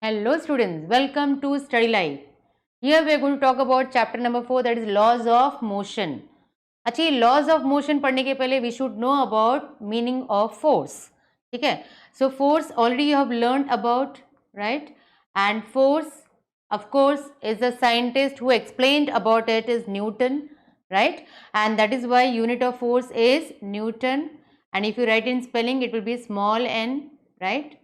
Hello students, welcome to Study Life. Here we are going to talk about chapter number 4, that is laws of motion. अच्छा, ये laws of motion पढ़ने के पहले we should know about meaning of force. ठीक है? So force already you have learned about, right? And force of course is the scientist who explained about it is Newton, right? And that is why unit of force is Newton, and if you write in spelling it will be small n, right?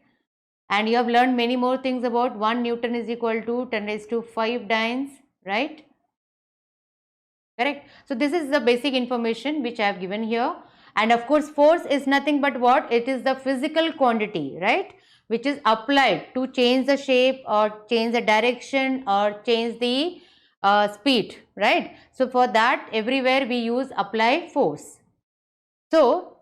And you have learned many more things about 1 Newton is equal to 10 raised to 5 dynes, right? Correct. So this is the basic information which I have given here. And of course force is nothing but what? It is the physical quantity, right, which is applied to change the shape or change the direction or change the speed, right? So for that everywhere we use apply force. So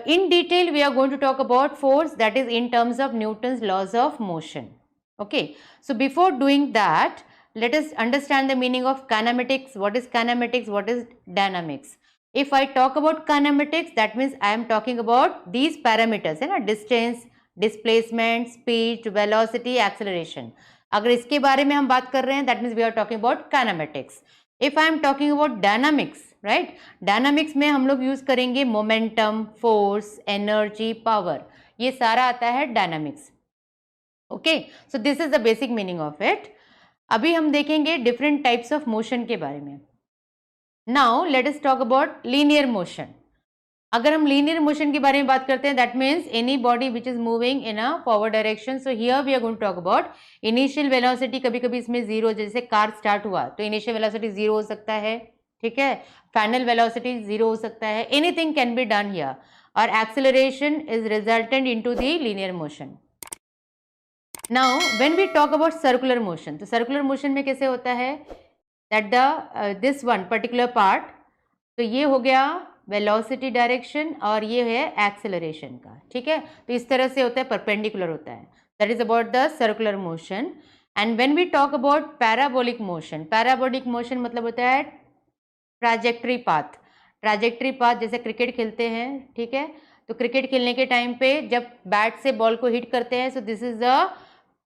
in detail we are going to talk about force, that is in terms of Newton's laws of motion. Okay, so before doing that let us understand the meaning of kinematics. What is kinematics? What is dynamics? If I talk about kinematics, that means I am talking about these parameters, है ना, distance, displacement, speed, velocity, acceleration. अगर इसके बारे में हम बात कर रहे हैं, that means we are talking about kinematics. If I am talking about dynamics, right, dynamics में हम लोग यूज करेंगे मोमेंटम, फोर्स, एनर्जी, पावर, ये सारा आता है dynamics. Okay, so this is the basic meaning of it. अभी हम देखेंगे डिफरेंट टाइप्स ऑफ मोशन के बारे में. Now let us talk about linear motion. अगर हम लीनियर मोशन के बारे में बात करते हैं, that means any body which is moving in a forward direction. So here we are going to talk about initial velocity. कभी कभी इसमें जीरो, जैसे कार स्टार्ट हुआ तो इनिशियल वेलोसिटी जीरो हो सकता है, ठीक है, फाइनल वेलोसिटी जीरो हो सकता है, anything can be done here. और acceleration is resultant into the linear motion. Now when we talk about circular motion, तो सर्कुलर मोशन में कैसे होता है, that the this one particular part, तो ये हो गया वेलोसिटी डायरेक्शन और ये है एक्सेलरेशन का, ठीक है. तो इस तरह से होता है, परपेंडिकुलर होता है. That is about the circular motion. And when we talk about parabolic motion, parabolic motion मतलब होता है ट्रैजेक्टरी पाथ. ट्रैजेक्टरी पाथ जैसे क्रिकेट खेलते हैं, ठीक है, तो क्रिकेट खेलने के टाइम पे जब बैट से बॉल को हिट करते हैं, सो this is the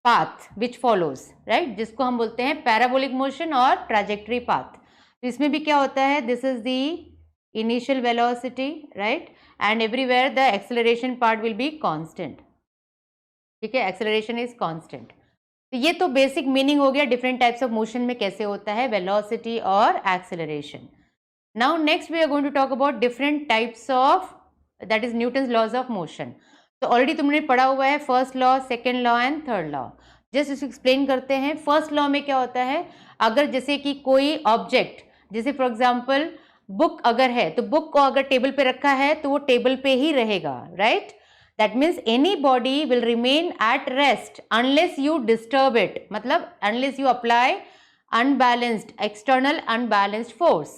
path which follows, right, जिसको हम बोलते हैं पैराबोलिक मोशन और ट्रैजेक्टरी पाथ. तो इसमें भी क्या होता है, this is the initial velocity, right, and everywhere the acceleration part will be constant, ठीक है, acceleration is constant. तो ये तो बेसिक मीनिंग हो गया डिफरेंट टाइप्स ऑफ मोशन में कैसे होता है वेलोसिटी और acceleration. Now next we are going to talk about different types of, that is Newton's laws of motion. तो ऑलरेडी तुमने पढ़ा हुआ है first law, second law and third law. Just इसको एक्सप्लेन करते हैं. फर्स्ट लॉ में क्या होता है, अगर जैसे कि कोई ऑब्जेक्ट, जैसे फॉर एग्जाम्पल बुक अगर है, तो बुक को अगर टेबल पे रखा है तो वो टेबल पे ही रहेगा, right. That means any body will remain at rest unless you disturb it, मतलब unless you apply unbalanced, external unbalanced force.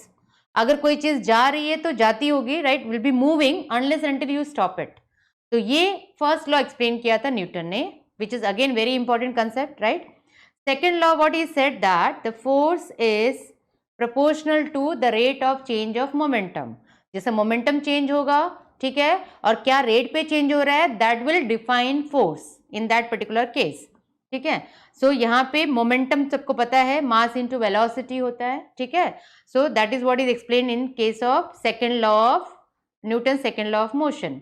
अगर कोई चीज जा रही है तो जाती होगी, right, will be moving unless until you stop it. तो ये फर्स्ट लॉ एक्सप्लेन किया था न्यूटन ने, which is again very important concept, right. Second law what he said, that the force is proportional to the rate of change of momentum. जैसे momentum change होगा, ठीक है, और क्या रेट पे चेंज हो रहा है, that will define force in that particular case, ठीक है. सो यहाँ पे मोमेंटम सबको पता है, मास इनटू वेलोसिटी होता है, ठीक है. So that is what is explain in case of second law of Newton, second law of motion.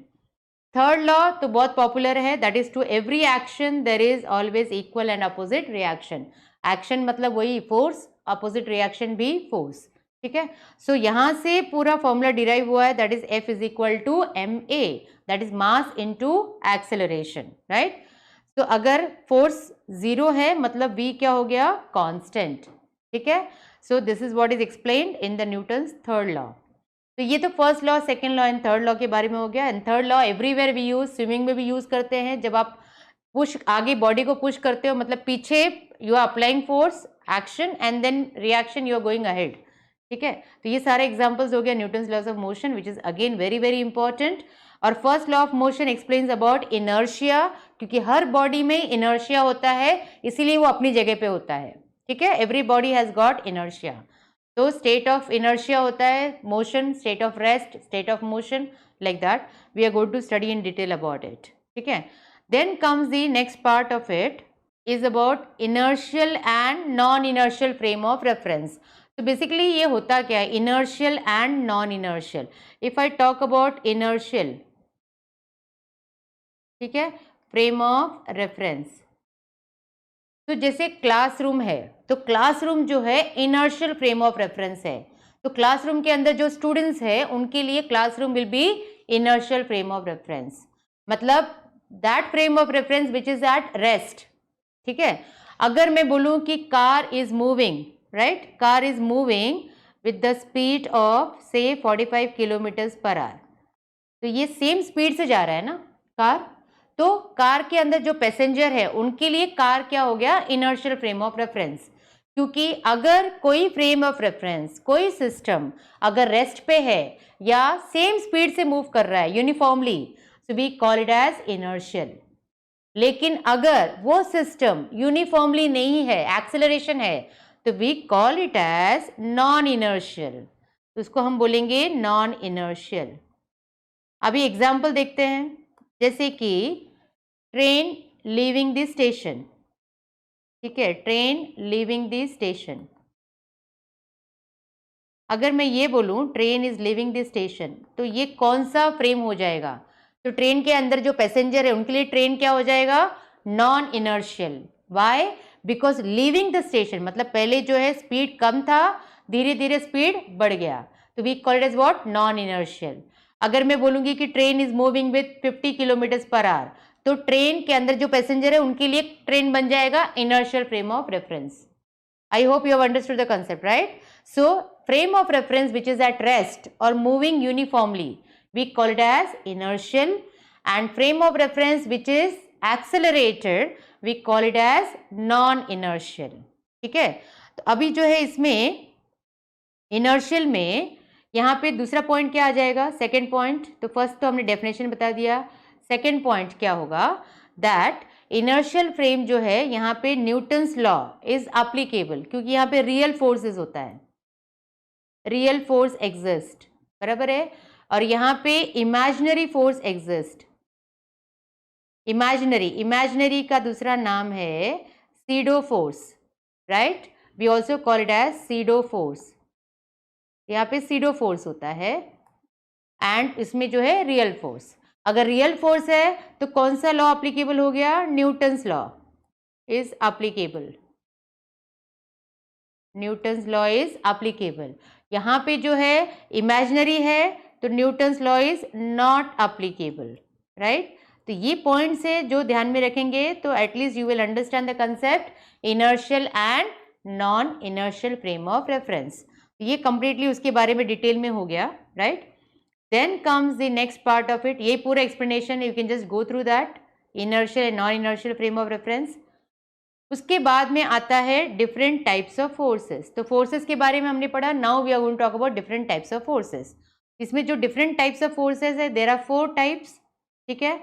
Third law तो बहुत पॉपुलर है, that is to every action there is always equal and opposite reaction. Action मतलब वही force, opposite reaction भी force, ठीक है. सो यहाँ से पूरा फॉर्मूला डिराइव हुआ है, that is F is equal to ma, that is mass into acceleration, right. तो अगर फोर्स जीरो है मतलब v क्या हो गया, कांस्टेंट, ठीक है. So this is what is explained in the Newton's third law. तो ये तो first law, second law and third law के बारे में हो गया. And third law everywhere we use, swimming में भी यूज करते हैं. जब आप पुश, आगे बॉडी को पुश करते हो, मतलब पीछे you are applying force, action and then reaction, you are going ahead, ठीक है. तो ये सारे एग्जांपल्स हो गया Newton's laws of motion, which is again very very important. और first law of motion explains about inertia, क्योंकि हर बॉडी में इनर्शिया होता है, इसीलिए वो अपनी जगह पे होता है, ठीक है. Every body has got inertia. तो स्टेट ऑफ इनर्शिया होता है motion, state of rest, state of motion, like that. We are going to study in detail about it, ठीक है. Then comes the next part of it, is about inertial and non-inertial frame of reference. तो basically ये होता क्या है, inertial and non-inertial. If I talk about inertial, ठीक है, frame of reference, तो जैसे क्लासरूम है, तो क्लासरूम जो है inertial frame of reference है. तो क्लासरूम के अंदर जो स्टूडेंट्स है उनके लिए classroom will be inertial frame of reference. मतलब that frame of reference which is at rest. ठीक है. अगर मैं बोलूं कि car is moving, right, car is moving with the speed of से 45 किलोमीटर्स पर आवर, तो ये सेम स्पीड से जा रहा है ना कार. तो कार के अंदर जो पैसेंजर है उनके लिए कार क्या हो गया, इनर्शियल फ्रेम ऑफ रेफरेंस. क्योंकि अगर कोई फ्रेम ऑफ रेफरेंस, कोई सिस्टम अगर रेस्ट पे है या सेम स्पीड से मूव कर रहा है uniformly, so we call it as inertial. लेकिन अगर वो सिस्टम यूनिफॉर्मली नहीं है, एक्सेलरेशन है, तो we call it as non inertial. तो उसको हम बोलेंगे नॉन इनर्शियल. अभी एग्जाम्पल देखते हैं, जैसे कि ट्रेन लीविंग द स्टेशन. ठीक है, ट्रेन लीविंग द स्टेशन. अगर मैं ये बोलूं train is leaving the station, तो ये कौन सा फ्रेम हो जाएगा. तो ट्रेन के अंदर जो पैसेंजर है उनके लिए ट्रेन क्या हो जाएगा, non inertial. Why, because leaving the station मतलब पहले जो है स्पीड कम था, धीरे धीरे स्पीड बढ़ गया, तो we call it as what, non inertial. अगर मैं बोलूंगी कि train is moving with 50 kilometres per hour, तो ट्रेन के अंदर जो पैसेंजर है उनके लिए ट्रेन बन जाएगा inertial frame of reference. I hope you have understood the concept, right? So, frame of reference which is at rest or moving uniformly, we call it as inertial, and frame of reference which is accelerated, we call it as non-inertial. ठीक है. तो अभी जो है इसमें inertial में यहाँ पे दूसरा पॉइंट क्या आ जाएगा, सेकेंड पॉइंट. तो फर्स्ट तो हमने डेफिनेशन बता दिया. सेकेंड पॉइंट क्या होगा, दैट इनर्शियल फ्रेम जो है यहाँ पे न्यूटन्स लॉ इज एप्लीकेबल, क्योंकि यहाँ पे रियल फोर्सेस होता है, रियल फोर्स एग्जिस्ट, बराबर है. और यहाँ पे इमेजिनरी फोर्स एग्जिस्ट. इमेजिनरी का दूसरा नाम है pseudo force, right. We also call it as pseudo force. यहाँ पे सीडो फोर्स होता है एंड इसमें जो है रियल फोर्स. अगर रियल फोर्स है तो कौन सा लॉ एप्लीकेबल हो गया, Newton's law is applicable. Newton's law is applicable. यहाँ पे जो है इमेजिनरी है तो Newton's law is not applicable, right. तो ये पॉइंट्स है जो ध्यान में रखेंगे तो at least you will understand the concept inertial and non inertial frame of reference. ये कंप्लीटली उसके बारे में डिटेल में हो गया, right. Then comes the next part of it. ये पूरा explanation you can just go through that, inertial and non-inertial frame of reference. उसके बाद में आता है different types of forces. तो forces के बारे में हमने पढ़ा. Now we are going to talk about different types of forces. इसमें जो different types of forces है, there are 4 types. ठीक है.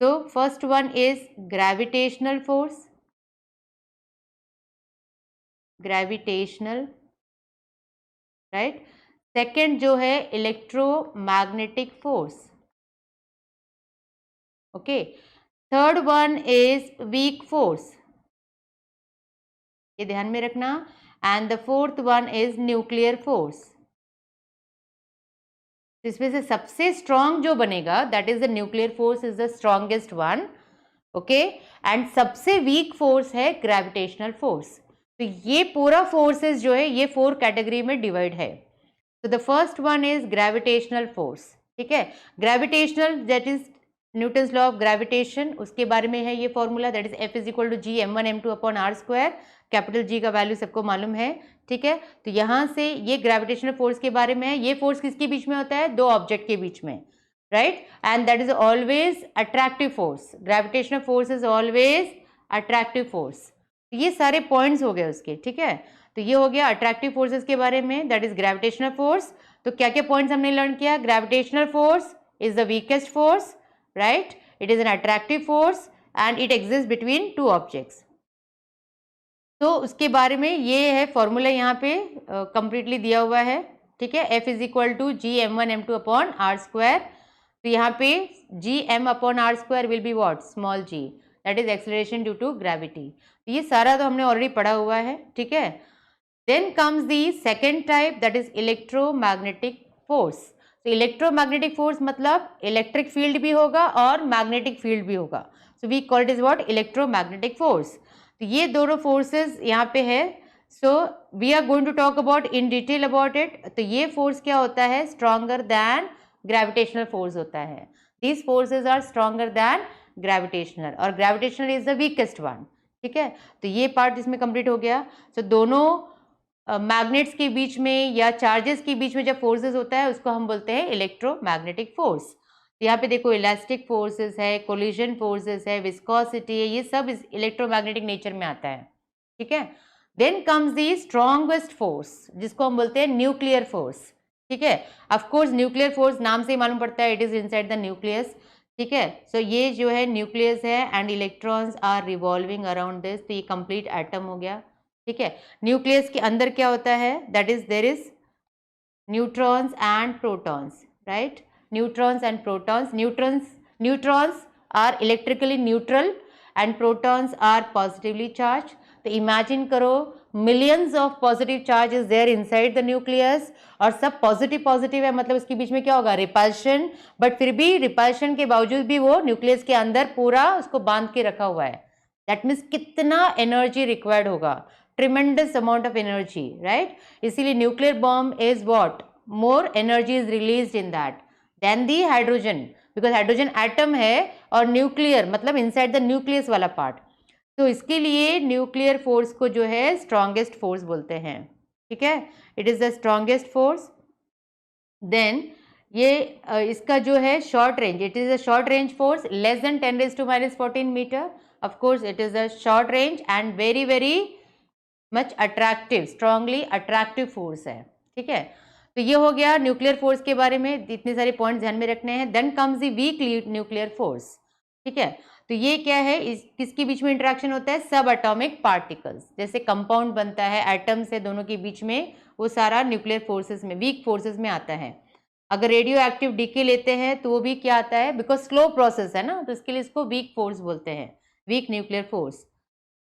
So first one is gravitational force. Gravitational, right. Second जो है electromagnetic force. Okay. Third one is weak force, ये ध्यान में रखना. And the fourth one is nuclear force. इसमें से सबसे स्ट्रॉन्ग जो बनेगा that is the nuclear force is the strongest one. Okay. And सबसे वीक फोर्स है ग्रेविटेशनल फोर्स. तो ये पूरा फोर्सेस जो है ये 4 कैटेगरी में डिवाइड है. So the first one is gravitational force. ठीक है. Gravitational, that is Newton's law of gravitation, उसके बारे में है ये formula, that is F is equal to G m1 m2 upon r square. Capital G का वैल्यू सबको मालूम है. ठीक है. तो यहाँ से ये ग्रेविटेशनल फोर्स के बारे में है. ये फोर्स किसके बीच में होता है, 2 ऑब्जेक्ट के बीच में, right. And that is always attractive force. Gravitational force is always attractive force. ये सारे पॉइंट्स हो गए उसके. ठीक है. तो ये हो गया अट्रैक्टिव फोर्सेस के बारे में, दैट इज ग्रेविटेशनल फोर्स. तो क्या क्या पॉइंट्स हमने लर्न किया, gravitational force is the weakest force, right. It is an attractive force and it exist between 2 objects. तो उसके बारे में ये है फॉर्मूला यहाँ पे कंप्लीटली दिया हुआ है. ठीक है. F is equal to G m1 m2 upon r square. तो यहाँ पे G m upon r square will be what, small g, that is acceleration due to gravity. ये सारा तो हमने ऑलरेडी पढ़ा हुआ है, ठीक है। Then comes the second type, that is electromagnetic force. तो इलेक्ट्रोमैग्नेटिक फोर्स मतलब इलेक्ट्रिक फील्ड भी होगा और मैग्नेटिक फील्ड भी होगा, so we call it is what, electromagnetic force. तो ये दोनों फोर्सेस यहाँ पे है, so we are going to talk about in detail about it. तो ये फोर्स क्या होता है, स्ट्रॉन्गर दैन ग्रेविटेशनल फोर्स होता है। These forces are stronger than gravitational, और gravitational is the weakest one, ठीक है। तो ये पार्ट इसमें कंप्लीट हो गया। सो दोनों मैग्नेट्स के बीच में या चार्जेस के बीच में जब फोर्सेस होता है उसको हम बोलते हैं इलेक्ट्रोमैग्नेटिक फोर्स। तो यहाँ पे देखो इलास्टिक फोर्सेस है, कोलिजन फोर्सेस है, विस्कोसिटी है, ये सब इस इलेक्ट्रोमैग्नेटिक नेचर में आता है, ठीक है। Then comes the strongest force, जिसको हम बोलते हैं न्यूक्लियर फोर्स, ठीक है। ऑफ कोर्स न्यूक्लियर फोर्स नाम से ही मालूम पड़ता है, it is inside the nucleus, ठीक है। सो ये जो है न्यूक्लियस है and electrons are revolving around this, तो ये कंप्लीट एटम हो गया, ठीक है। न्यूक्लियस के अंदर क्या होता है, that is there is neutrons and protons, right. Neutrons and protons, neutrons are electrically neutral and protons are positively charge. तो इमेजिन करो millions of positive charge is there inside the nucleus, और सब positive positive है, मतलब उसके बीच में क्या होगा, रिपल्शन, बट फिर भी रिपल्शन के बावजूद भी वो न्यूक्लियस के अंदर पूरा उसको बांध के रखा हुआ है। दैट मीन्स कितना एनर्जी रिक्वायर्ड होगा, tremendous amount of energy, right. इसीलिए nuclear bomb is what, more energy is released in that then the hydrogen, because hydrogen atom है और न्यूक्लियर मतलब इनसाइड द न्यूक्लियस वाला पार्ट। तो इसके लिए न्यूक्लियर फोर्स को जो है स्ट्रॉन्गेस्ट फोर्स बोलते हैं, ठीक है। It is the strongest force. Then ये इसका जो है short range, it is a short range force less than 10⁻⁻14 metre. Of course it is a short range and very very much attractive, strongly attractive force है, ठीक है। तो ये हो गया न्यूक्लियर फोर्स के बारे में, इतने सारे पॉइंट ध्यान में रखने हैं। Then comes the weak nuclear force, ठीक है। तो ये क्या है, किसके बीच में इंटरेक्शन होता है, सब एटॉमिक पार्टिकल्स, जैसे कंपाउंड बनता है एटम से, दोनों के बीच में, वो सारा न्यूक्लियर फोर्सेस में, वीक फोर्सेस में आता है। अगर रेडियो एक्टिव डीके लेते हैं तो वो भी क्या आता है, बिकॉज स्लो प्रोसेस है ना, तो इसके लिए इसको वीक फोर्स बोलते हैं, weak nuclear force,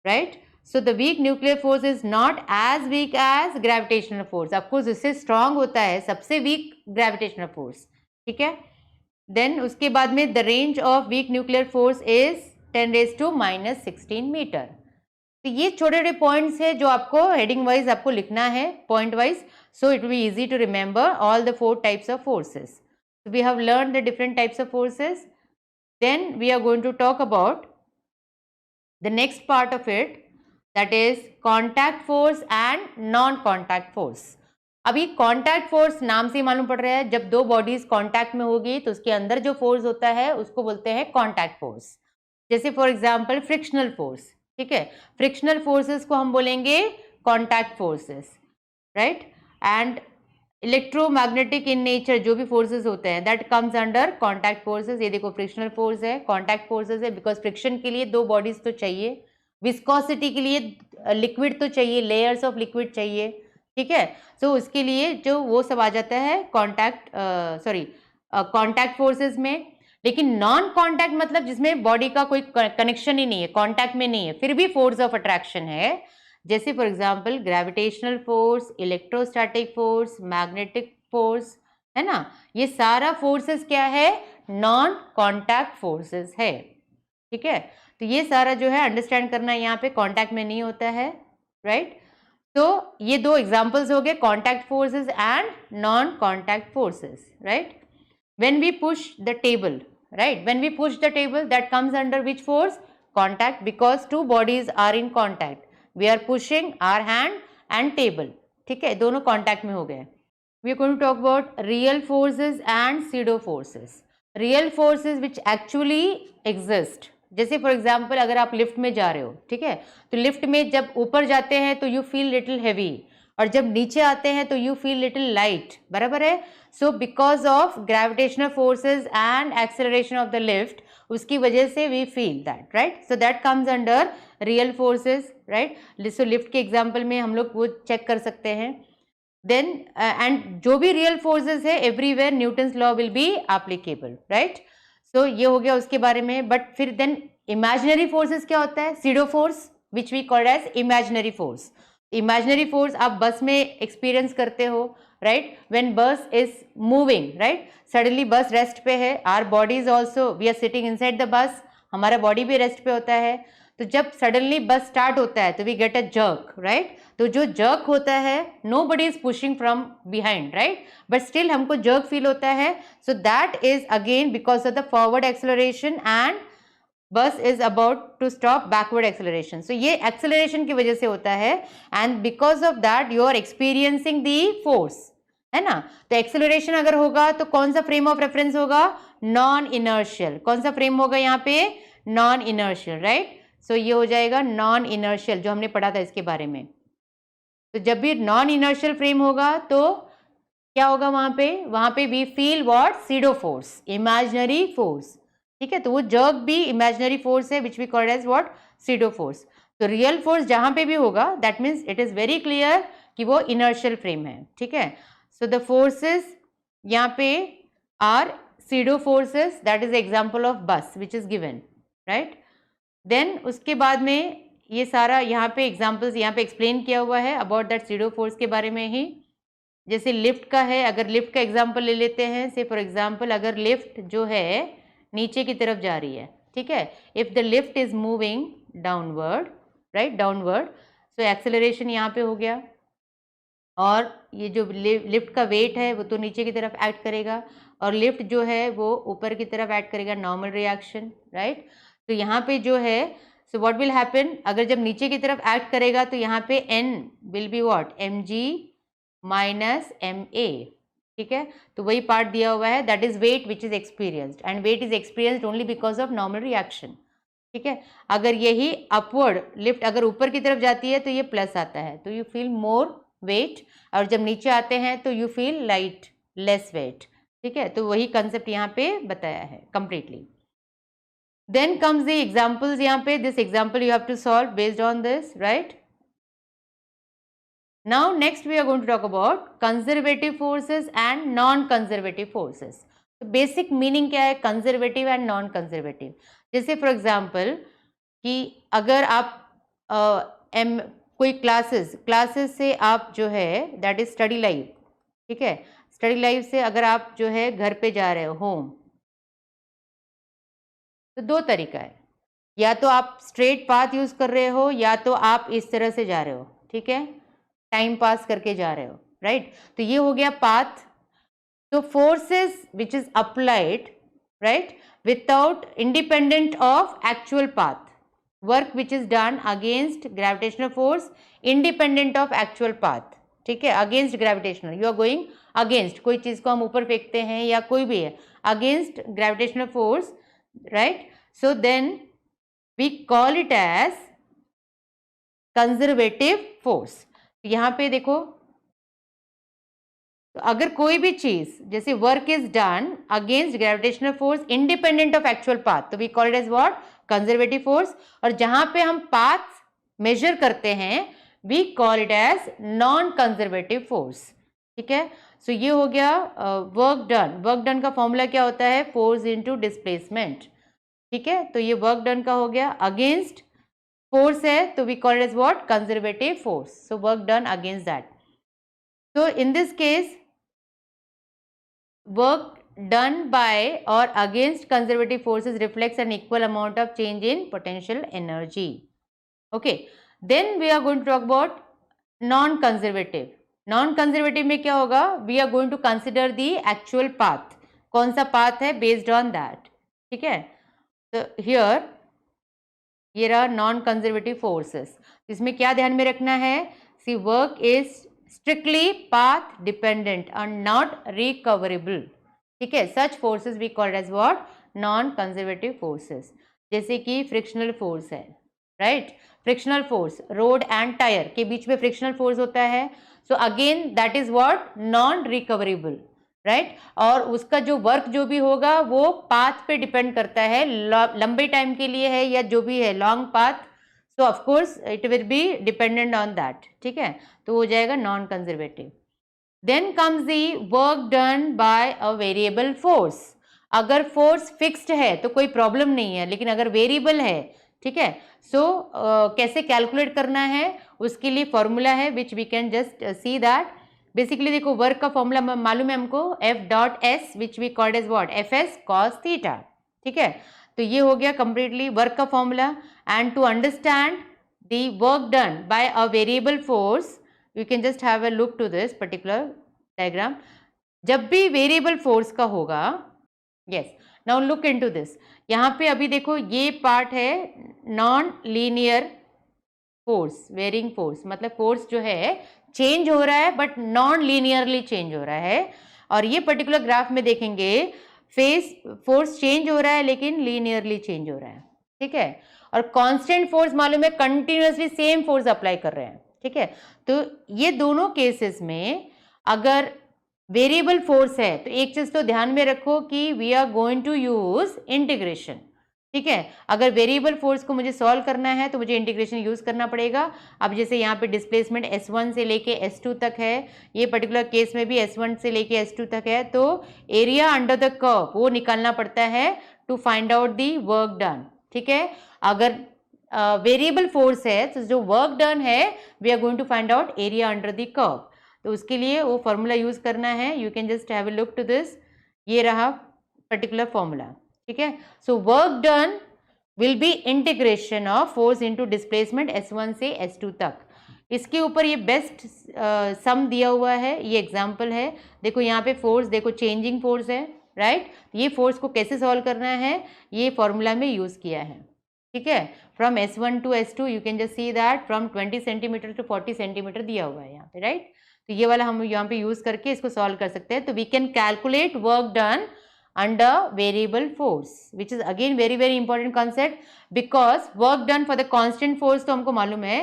right. So the weak nuclear force is not as weak as gravitational force, of course इससे स्ट्रांग होता है सबसे वीक ग्रेविटेशनल फोर्स, ठीक है। देन उसके बाद में the range of weak nuclear force is 10⁻⁻16 metre. तो ये छोटे छोटे पॉइंट्स है जो आपको हेडिंग वाइज आपको लिखना है, point wise, so it will be easy to remember all the 4 types of forces. So we have learned the different types of forces. Then we are going to talk about the next part of it, that is contact force and non-contact force. अभी contact force नाम से ही मालूम पड़ रहा है, जब दो bodies contact में होगी तो उसके अंदर जो फोर्स होता है उसको बोलते हैं contact force. जैसे फॉर एग्जाम्पल फ्रिक्शनल फोर्स, ठीक है, फ्रिक्शनल फोर्सेस को हम बोलेंगे contact forces, right. And electromagnetic in nature जो भी फोर्सेस होते हैं that comes under contact forces. ये देखो फ्रिक्शनल फोर्स है, कॉन्टैक्ट फोर्सेस है, बिकॉज फ्रिक्शन के लिए दो बॉडीज तो चाहिए, विस्कोसिटी के लिए लिक्विड तो चाहिए, लेयर्स ऑफ लिक्विड चाहिए, ठीक है। सो उसके लिए जो वो सब आ जाता है कॉन्टैक्ट फोर्सेस में। लेकिन नॉन कॉन्टैक्ट मतलब जिसमें बॉडी का कोई कनेक्शन ही नहीं है, कॉन्टैक्ट में नहीं है, फिर भी फोर्स ऑफ अट्रैक्शन है, जैसे for example gravitational force, electrostatic force, magnetic force, है ना। ये सारा फोर्सेस क्या है, नॉन कॉन्टैक्ट फोर्सेस है, ठीक है। तो ये सारा जो है अंडरस्टैंड करना, यहाँ पे कॉन्टैक्ट में नहीं होता है, राइट। तो ये दो एग्जाम्पल्स हो गए, contact forces and non contact forces, right. When we push the table, right, when we push the table that comes under which force, contact, because two bodies are in contact, we are pushing our hand and table, ठीक है, दोनों contact में हो गए। we are going to talk about real forces and pseudo forces. real forces which actually exist, जैसे for example अगर आप lift में जा रहे हो, ठीक है, तो लिफ्ट में जब ऊपर जाते हैं तो यू फील लिटिल हैवी, और जब नीचे आते हैं तो यू फील लिटिल लाइट, बराबर है। So because of gravitational forces and acceleration of the lift, उसकी वजह से we feel that, right. So that comes under real forces, right. So lift के एग्जाम्पल में हम लोग वो चेक कर सकते हैं। देन एंड जो भी रियल फोर्सेज है everywhere Newton's law will be applicable, right. So ये हो गया उसके बारे में। बट फिर देन इमेजिनरी फोर्सेस क्या होता है? Pseudo force which we called as imaginary force. Imaginary force आप बस में एक्सपीरियंस करते हो, right? When bus is moving, right, suddenly bus rest पे है, our body is also, we are sitting inside the bus, हमारा body भी rest पे होता है. तो जब सडनली बस स्टार्ट होता है तो we get a jerk, right? तो जो जर्क होता है, nobody is pushing from behind, right, but still हमको जर्क फील होता है. So that is again because of the forward acceleration and bus is about to stop backward acceleration. So ये acceleration की वजह से होता है and because of that you are experiencing the force, है ना? तो एक्सेलरेशन अगर होगा तो कौन सा फ्रेम ऑफ रेफरेंस होगा? Non inertial. कौन सा फ्रेम होगा यहाँ पे? Non inertial, right? सो ये हो जाएगा नॉन इनर्शियल, जो हमने पढ़ा था इसके बारे में. तो जब भी नॉन इनर्शियल फ्रेम होगा तो क्या होगा वहां पे we feel what? Pseudo force, imaginary force. ठीक है, तो वो जर्क भी इमेजिनरी फोर्स है which we called as what? Pseudo force. तो रियल फोर्स जहां पे भी होगा that means it is very clear कि वो इनर्शियल फ्रेम है. ठीक है, सो द फोर्सेस यहाँ पे are pseudo forces, that is example of bus which is given, right? Then उसके बाद में ये सारा यहाँ पे एग्जाम्पल्स यहाँ पे एक्सप्लेन किया हुआ है अबाउट दैट सीडो फोर्स के बारे में ही. जैसे लिफ्ट का है, अगर लिफ्ट का एग्जाम्पल ले लेते हैं, से फॉर एग्जाम्पल अगर लिफ्ट जो है नीचे की तरफ जा रही है, ठीक है, if the lift is moving downward, right, downward, so acceleration यहाँ पे हो गया और ये जो लिफ्ट का वेट है वो तो नीचे की तरफ एक्ट करेगा और लिफ्ट जो है वो ऊपर की तरफ एक्ट करेगा, नॉर्मल रिएक्शन, राइट? तो यहाँ पे जो है, सो व्हाट विल हैपन, अगर जब नीचे की तरफ एक्ट करेगा तो यहाँ पे n will be what? mg minus ma. ठीक है, तो वही पार्ट दिया हुआ है, that is weight which is experienced and weight is experienced only because of normal reaction. ठीक है, अगर यही अपवर्ड लिफ्ट अगर ऊपर की तरफ जाती है तो ये प्लस आता है, तो यू फील मोर वेट, और जब नीचे आते हैं तो you feel light, less weight. ठीक है, तो वही कंसेप्ट यहाँ पे बताया है completely. Then comes the examples. यहाँ पे this example you have to solve based on this, right? Now next we are going to talk about conservative forces and non-conservative forces. तो बेसिक मीनिंग क्या है conservative and non conservative? जैसे for example कि अगर आप कोई classes से आप जो है दैट इज स्टडी लाइव, ठीक है, स्टडी लाइव से अगर आप जो है घर पे जा रहे हो होम, तो दो तरीका है, या तो आप स्ट्रेट पाथ यूज कर रहे हो या तो आप इस तरह से जा रहे हो. ठीक है, टाइम पास करके जा रहे हो, राइट? तो ये हो गया पाथ. तो forces which is applied, right, without independent of actual path, work which is done against gravitational force independent of actual path. ठीक है, against gravitational, you are going against, कोई चीज को हम ऊपर फेंकते हैं या कोई भी है, against gravitational force, right? So then we call it as conservative force. यहाँ पे देखो, तो अगर कोई भी चीज जैसे work is done against gravitational force independent of actual path, तो we call it as what? Conservative force. और जहां पे हम पाथ मेजर करते हैं we call it as non conservative force. ठीक है, सो ये हो गया वर्क डन. वर्क डन का फॉर्मूला क्या होता है? Force into displacement. ठीक है, तो ये वर्क डन का हो गया. अगेंस्ट फोर्स है तो we call it as what? Conservative force. So work done against that. So in this case, work done by or against conservative forces reflects an equal amount of change in potential energy. Okay, then we are going to talk about non-conservative. Non-conservative में क्या होगा? We are going to consider the actual path. कौन सा path है? Based on that. ठीक है, तो here ये रहा non-conservative forces. इसमें क्या ध्यान में रखना है? See, work is strictly path dependent and not recoverable. ठीक है, such forces we called as what? non conservative forces. जैसे कि फ्रिक्शनल फोर्स है, right? Frictional force road and tyre के बीच में फ्रिक्शनल फोर्स होता है, so again that is what? Non recoverable, right? और उसका जो वर्क जो भी होगा वो पाथ पे डिपेंड करता है, लंबे टाइम के लिए है या जो भी है long path, so of course it will be dependent on that. ठीक है, तो हो जाएगा non conservative. Then comes the work done by a variable force. अगर फोर्स फिक्स्ड है तो कोई प्रॉब्लम नहीं है, लेकिन अगर वेरिएबल है, ठीक है, सो कैसे कैलकुलेट करना है उसके लिए फॉर्मूला है which we can just see that. Basically देखो वर्क का फॉर्मूला मालूम है हमको, F.S which we called as what, Fs cos theta, ठीक है। तो ये हो गया कंप्लीटली वर्क का formula. And to understand the work done by a variable force you can just have a look to this particular diagram. जब भी variable force का होगा, yes, now look into this, यहाँ पे अभी देखो ये पार्ट है non linear force, varying force, मतलब फोर्स जो है चेंज हो रहा है बट नॉन लीनियरली चेंज हो रहा है। और ये पर्टिकुलर ग्राफ में देखेंगे फेस फोर्स चेंज हो रहा है लेकिन लीनियरली चेंज हो रहा है, ठीक है। और कांस्टेंट फोर्स मालूम है कंटिन्यूअसली सेम फोर्स अप्लाई कर रहे हैं, ठीक है। तो ये दोनों केसेस में अगर वेरिएबल फोर्स है तो एक चीज तो ध्यान में रखो कि we are going to use integration, ठीक है। अगर वेरिएबल फोर्स को मुझे सॉल्व करना है तो मुझे इंटीग्रेशन यूज करना पड़ेगा। अब जैसे यहाँ पे डिस्प्लेसमेंट S1 से लेके S2 तक है, ये पर्टिकुलर केस में भी S1 से लेके S2 तक है, तो एरिया अंडर द कर्व वो निकालना पड़ता है to find out the work done, ठीक है। अगर वेरिएबल फोर्स है तो जो वर्क डन है we are going to find out area under the curve, तो उसके लिए वो फॉर्मूला यूज करना है। You can just have a look to this, ये रहा पर्टिकुलर फॉर्मूला, ठीक है। So work done will be integration of force into displacement S1 से S2 तक। इसके ऊपर ये बेस्ट सम दिया हुआ है, ये एग्जांपल है। देखो यहाँ पे फोर्स देखो चेंजिंग फोर्स है, राइट। ये फोर्स को कैसे सॉल्व करना है ये फॉर्मूला में यूज किया है, ठीक है। From S1 to S2 you can just see that from 20 centimetre to 40 centimetre दिया हुआ है यहाँ पे, राइट। तो ये वाला हम यहाँ पे यूज करके इसको सॉल्व कर सकते हैं। तो we can calculate work done under variable force, which is again very very important concept, because work done for the constant force तो हमको मालूम है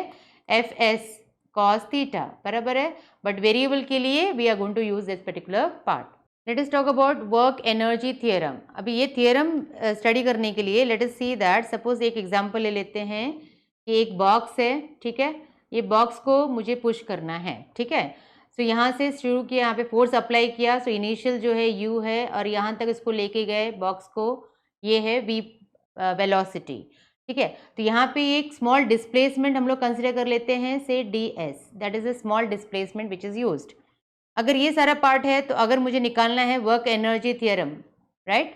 Fs cos theta, बराबर है, but variable के लिए we are going to use this particular part. Let us talk about work energy theorem. अभी ये theorem study करने के लिए let us see that, suppose एक example ले लेते हैं कि एक box है, ठीक है, ये box को मुझे push करना है, ठीक है। तो यहाँ से शुरू किया, यहाँ पे फोर्स अप्लाई किया, सो इनिशियल जो है u है और यहाँ तक इसको लेके गए बॉक्स को, ये है v वेलोसिटी, ठीक है। तो यहाँ पे एक स्मॉल डिस्प्लेसमेंट हम लोग कंसिडर कर लेते हैं से ds, that is a small displacement which is used. अगर ये सारा पार्ट है तो अगर मुझे निकालना है वर्क एनर्जी थियरम, राइट,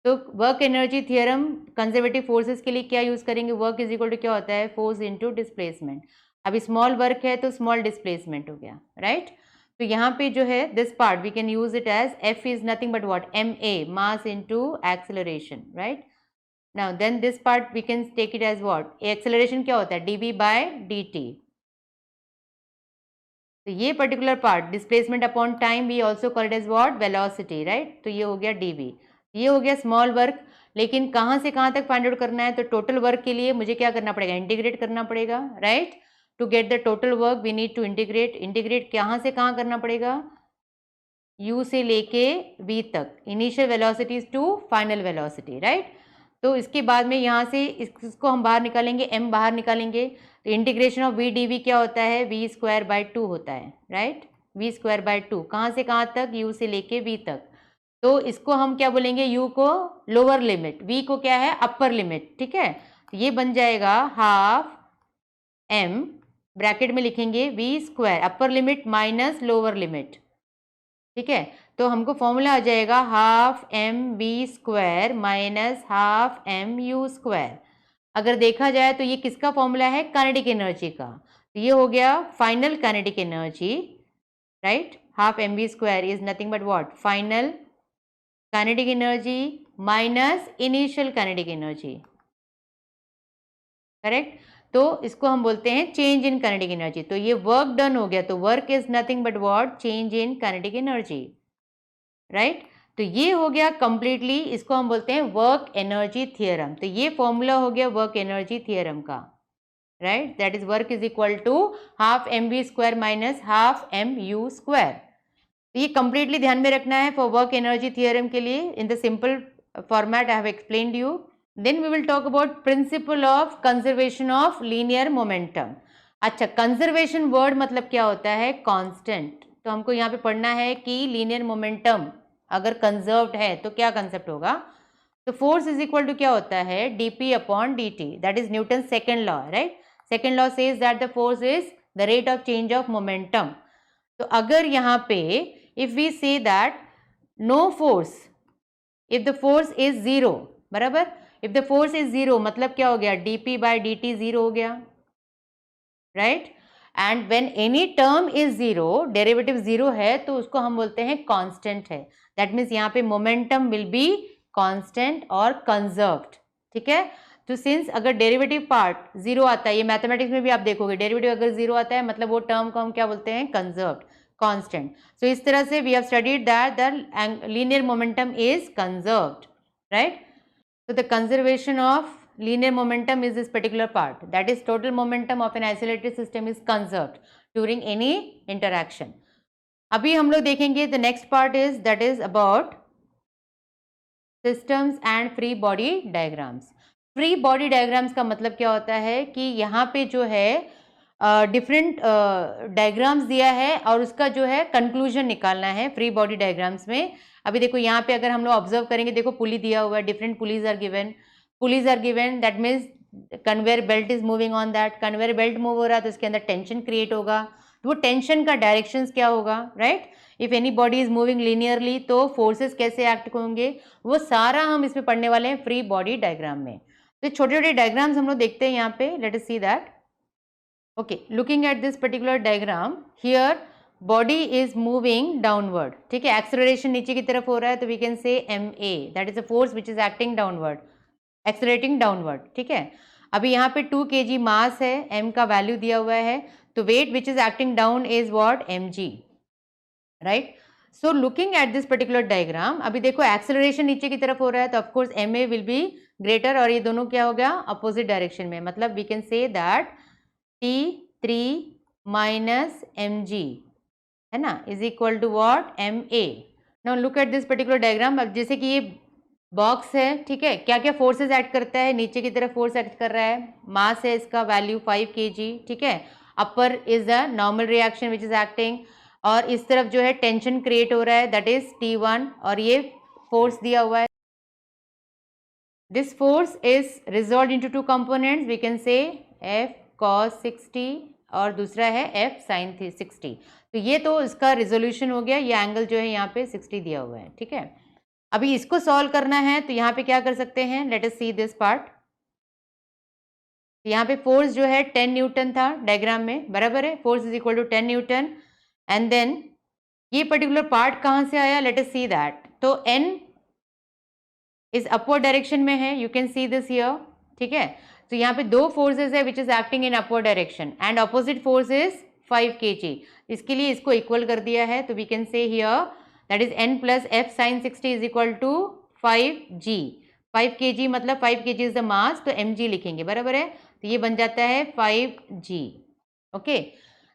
तो work energy theorem conservative forces के लिए क्या यूज करेंगे, वर्क इज इक्वल टू क्या होता है, फोर्स इनटू डिस्प्लेसमेंट। अभी स्मॉल वर्क है तो स्मॉल डिस्प्लेसमेंट हो गया, राइट। तो यहाँ पे जो है this part we can use it as F is nothing but what, ma, mass into acceleration, right. Now then this part we can take it as what, acceleration क्या होता है, dv बाय dt। तो ये particular part displacement upon time we also call it as what, velocity, right. तो ये हो गया dv, ये हो गया स्मॉल वर्क। लेकिन कहाँ से कहाँ तक फाइंड आउट करना है, तो टोटल वर्क के लिए मुझे क्या करना पड़ेगा, इंटीग्रेट करना पड़ेगा, right. To get the total work we need to integrate, integrate कहाँ से कहाँ करना पड़ेगा, u से लेके v तक, initial velocities to final velocity, right. तो इसके बाद में यहाँ से इसको हम बाहर निकालेंगे, m बाहर निकालेंगे, तो इंटीग्रेशन ऑफ v dv क्या होता है, v स्क्वायर बाय 2 होता है, राइट, v स्क्वायर बाय 2, कहाँ से कहाँ तक, u से लेके v तक। तो इसको हम क्या बोलेंगे, u को लोअर लिमिट, v को क्या है, अपर लिमिट, ठीक है। तो ये बन जाएगा हाफ m, ब्रैकेट में लिखेंगे v square upper limit minus lower limit, ठीक है। तो हमको फॉर्मूला आ जाएगा half m v square minus half m u square. अगर देखा जाए तो ये किसका फॉर्मूला है, काइनेटिक एनर्जी का। तो ये हो गया final kinetic energy, right. Half m v square is nothing but what, final kinetic energy minus initial kinetic energy, correct. तो इसको हम बोलते हैं चेंज इन काइनेटिक एनर्जी। तो ये वर्क डन हो गया, तो work is nothing but what, change in kinetic energy, right. तो ये हो गया कंप्लीटली, इसको हम बोलते हैं वर्क एनर्जी थियरम। तो ये फॉर्मूला हो गया वर्क एनर्जी थियरम का, right, that is work is equal to half M V square minus half M U square. तो ये कंप्लीटली ध्यान में रखना है फॉर वर्क एनर्जी थियरम के लिए, in the simple format I have explained you. Then we will talk about principle of conservation of linear momentum. अच्छा, conservation word मतलब क्या होता है, constant। तो हमको यहाँ पे पढ़ना है कि linear momentum अगर कंजर्व्ड है तो क्या कंसेप्ट होगा, तो फोर्स इज इक्वल टू क्या होता है, dp upon dt, that is Newton second law, right. Second law says that the force is the rate of change of momentum. तो अगर यहाँ पे if we say that no force, if the force is zero, बराबर, if the force is zero मतलब क्या हो गया, dp bye dt zero हो गया, right. And when any term is zero, derivative zero है तो उसको हम बोलते हैं कांस्टेंट है. दैट मीन्स यहाँ पे मोमेंटम विल बी कांस्टेंट और कंजर्व्ड. ठीक है. तो सिंस अगर डेरिवेटिव पार्ट जीरो आता है, ये मैथमेटिक्स में भी आप देखोगे डेरिवेटिव अगर जीरो आता है मतलब वो टर्म को हम क्या बोलते हैं, कंजर्व्ड, कांस्टेंट. सो इस तरह से we have studied that the linear momentum is conserved, right. So the conservation of linear momentum is this particular part, that is total momentum of an isolated system is conserved during any interaction. अभी हम लोग देखेंगे the next part is that is about systems and free body diagrams. Free body diagrams का मतलब क्या होता है कि यहाँ पे जो है डिफरेंट डायग्राम्स दिया है और उसका जो है कंक्लूजन निकालना है फ्री बॉडी डायग्राम्स में. अभी देखो यहाँ पे अगर हम लोग ऑब्जर्व करेंगे, देखो पुली दिया हुआ है, different pulleys are given, that means conveyor belt is moving on that. Conveyor belt move हो रहा है तो उसके अंदर टेंशन क्रिएट होगा, तो वो टेंशन का डायरेक्शंस क्या होगा, right. If any body is moving linearly तो फोर्सेस कैसे एक्ट होंगे, वो सारा हम इसमें पढ़ने वाले हैं फ्री बॉडी डायग्राम में. तो छोटे छोटे डायग्राम्स हम लोग देखते हैं यहाँ पे. Late us see that. Okay, looking at this particular diagram here, body is moving downward. ठीक है, एक्सेलरेशन नीचे की तरफ हो रहा है तो we can say ma, that is a force which is acting downward, accelerating downward. ठीक है. अभी यहाँ पे 2 kg मास है, m का वैल्यू दिया हुआ है, तो weight which is acting down is what, mg, right. So looking at this particular diagram, अभी देखो एक्सेलरेशन नीचे की तरफ हो रहा है तो of course ma will be greater, और ये दोनों क्या हो गया, अपोजिट डायरेक्शन में. मतलब we can say that T3 minus mg, है ना, is equal to what, ma. Now look at this particular diagram. अब जैसे कि ये बॉक्स है, ठीक है, क्या क्या फोर्सेस एक्ट करता है, नीचे की तरफ फोर्स एक्ट कर रहा है, मास है इसका वैल्यू 5 kg. ठीक है. Upper is the normal reaction which is acting, और इस तरफ जो है टेंशन क्रिएट हो रहा है, दैट इज T1, और ये फोर्स दिया हुआ है. This force is resolve into 2 components, we can say F cos 60 और दूसरा है F sin 60. तो ये तो इसका रिजोल्यूशन हो गया, ये एंगल जो है यहाँ पे 60 दिया हुआ है. ठीक है. अभी इसको सॉल्व करना है तो यहाँ पे क्या कर सकते हैं, let us see this part. यहाँ पे फोर्स जो है 10 न्यूटन था डायग्राम में, बराबर है, force is equal to 10 newton. And then ये पर्टिकुलर पार्ट कहाँ से आया, लेट अस सी दैट. तो n इज अपवर्ड डायरेक्शन में है, you can see this here. ठीक है. तो यहाँ पे 2 फोर्सेस है which is acting in upward direction, and opposite force is 5 kg. इसके लिए इसको इक्वल कर दिया है, तो we can say here that is n plus F sin 60 is equal to 5g. 5 kg मतलब 5 kg इज द मास, तो mg लिखेंगे, बराबर है. तो ये बन जाता है 5g. Okay.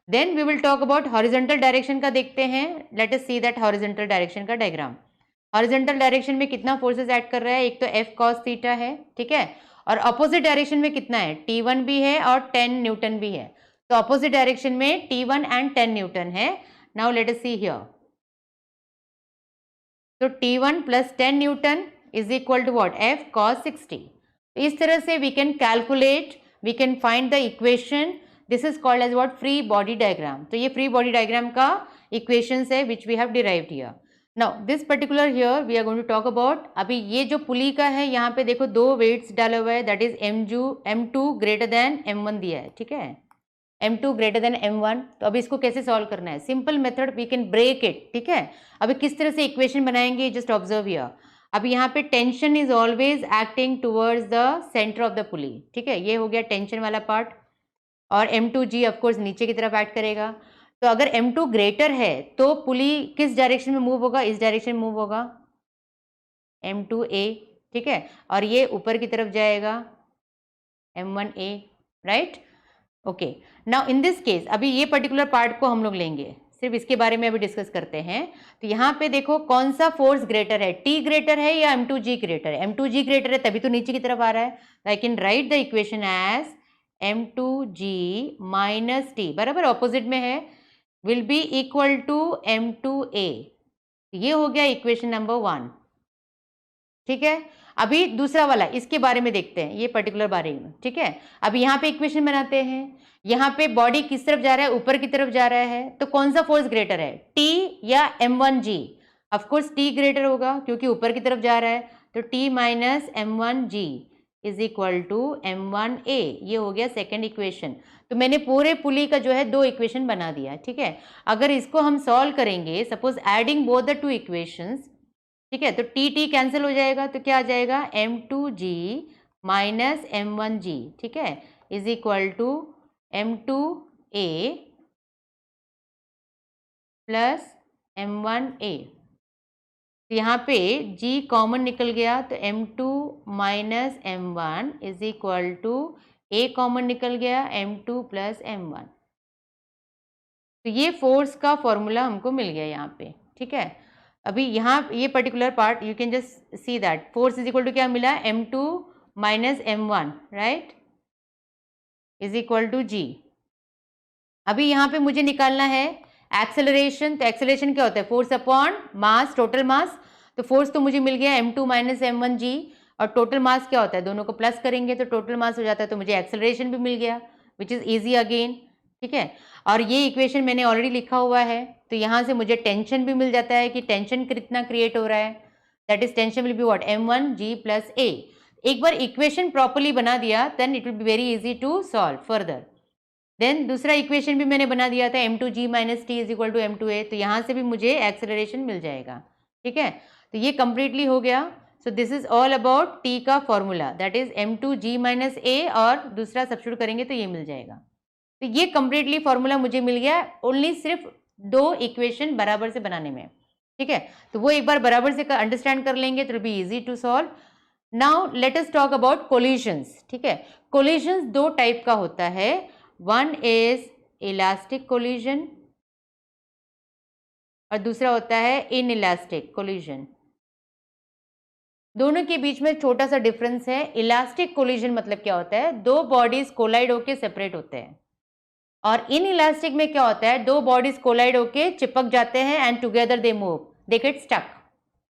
Then we will talk about horizontal direction का देखते हैं. Let us see that horizontal direction का डायग्राम. हॉरिजॉन्टल डायरेक्शन में कितना फोर्सेस एक्ट कर रहा है, एक तो F cos थीटा है, ठीक है, और अपोजिट डायरेक्शन में कितना है, T1 भी है और 10 न्यूटन भी है. तो अपोजिट डायरेक्शन में T1 एंड 10 न्यूटन है. Now let us see here. तो T1 plus 10 newton is equal to what, F cos 60. इस तरह से we can calculate, we can find the equation. This is called as what, free body diagram. तो ये free body diagram का equations है which we have derived here. Now this particular here we are going to talk about. अभी ये जो पुली का है, यहाँ पे देखो 2 वेट्स डाले हुए हैं, that is m2 greater than m1 दिया है. ठीक है, m2 ग्रेटर देन m1. तो अभी इसको कैसे सॉल्व करना है, simple method, we can break it. ठीक है. अभी किस तरह से इक्वेशन बनाएंगे, जस्ट ऑब्जर्व हियर. अभी यहाँ पे tension is always acting towards the centre of the पुली. ठीक है, ये हो गया टेंशन वाला पार्ट, और m2g ऑफकोर्स नीचे की तरफ एक्ट करेगा. तो अगर m2 ग्रेटर है तो पुली किस डायरेक्शन में मूव होगा, इस डायरेक्शन में मूव होगा, m2a. ठीक है, और ये ऊपर की तरफ जाएगा m1a, right. Okay. Now in this case अभी ये पर्टिकुलर पार्ट को हम लोग लेंगे, सिर्फ इसके बारे में अभी डिस्कस करते हैं. तो यहाँ पे देखो कौन सा फोर्स ग्रेटर है, T ग्रेटर है या m2g ग्रेटर है. m2g ग्रेटर है तभी तो नीचे की तरफ आ रहा है. I can write the equation as m2g minus T, बराबर, ऑपोजिट में है, will be equal to m2a. ये हो गया इक्वेशन नंबर 1, ठीक है। अभी दूसरा वाला, इसके बारे में देखते हैं, ये पर्टिकुलर बारे में, ठीक है। अभी यहाँ पे इक्वेशन बनाते हैं, यहाँ पे बॉडी किस तरफ जा रहा है, ऊपर की तरफ जा रहा है, तो कौन सा फोर्स ग्रेटर है, T या m1g? ऑफकोर्स T ग्रेटर होगा क्योंकि ऊपर की तरफ जा रहा है, तो T minus m1g is equal to m1a। ये हो गया सेकेंड इक्वेशन। तो मैंने पूरे पुली का जो है 2 इक्वेशन बना दिया, ठीक है। अगर इसको हम सॉल्व करेंगे, suppose adding both the 2 equations, ठीक है, तो टी टी कैंसिल हो जाएगा, तो क्या आ जाएगा, m2g माइनस m1g, ठीक है, is equal to m2a plus m1a। तो यहाँ पे g कॉमन निकल गया, तो m2 minus m1 is equal to a common निकल गया, m2 प्लस m1। तो ये फोर्स का फॉर्मूला हमको मिल गया यहाँ पे, ठीक है। अभी यहाँ ये particular part you can just see that force is equal to क्या मिला, m2 minus m1, right, is equal to g। अभी यहाँ पे मुझे निकालना है एक्सेलरेशन। तो एक्सेलरेशन क्या होता है, force upon mass, total mass. तो फोर्स तो मुझे मिल गया m2 माइनस m1g, और टोटल मास क्या होता है, दोनों को प्लस करेंगे तो टोटल मास हो जाता है, तो मुझे एक्सेलरेशन भी मिल गया, विच इज़ ईजी अगेन, ठीक है। और ये इक्वेशन मैंने ऑलरेडी लिखा हुआ है, तो यहाँ से मुझे टेंशन भी मिल जाता है कि टेंशन कितना क्रिएट हो रहा है, that is tension will be what, m1g plus a। एक बार इक्वेशन प्रॉपरली बना दिया, then it will be very easy to solve further. Then दूसरा इक्वेशन भी मैंने बना दिया था, m2g minus T is equal to m2a, तो यहाँ से भी मुझे एक्सेलरेशन मिल जाएगा, ठीक है। तो ये कंप्लीटली हो गया। सो this is all about t का formula, that is m2g minus a, और दूसरा सब्स्टिट्यूट करेंगे तो ये मिल जाएगा। तो ये कंप्लीटली फॉर्मूला मुझे मिल गया, ओनली सिर्फ 2 इक्वेशन बराबर से बनाने में, ठीक है। तो वो एक बार बराबर से अंडरस्टैंड कर लेंगे तो be easy to solve. Now let us talk about collisions, ठीक है। कोलिजन्स 2 टाइप का होता है, वन इज इलास्टिक कोलिजन और दूसरा होता है इन इलास्टिक कोलिजन। दोनों के बीच में छोटा सा डिफरेंस है। इलास्टिक कोलिजन मतलब क्या होता है, 2 बॉडीज कोलाइड होके सेपरेट होते हैं, और इन इलास्टिक में क्या होता है, 2 बॉडीज कोलाइड होके चिपक जाते हैं and together they move, they get stuck,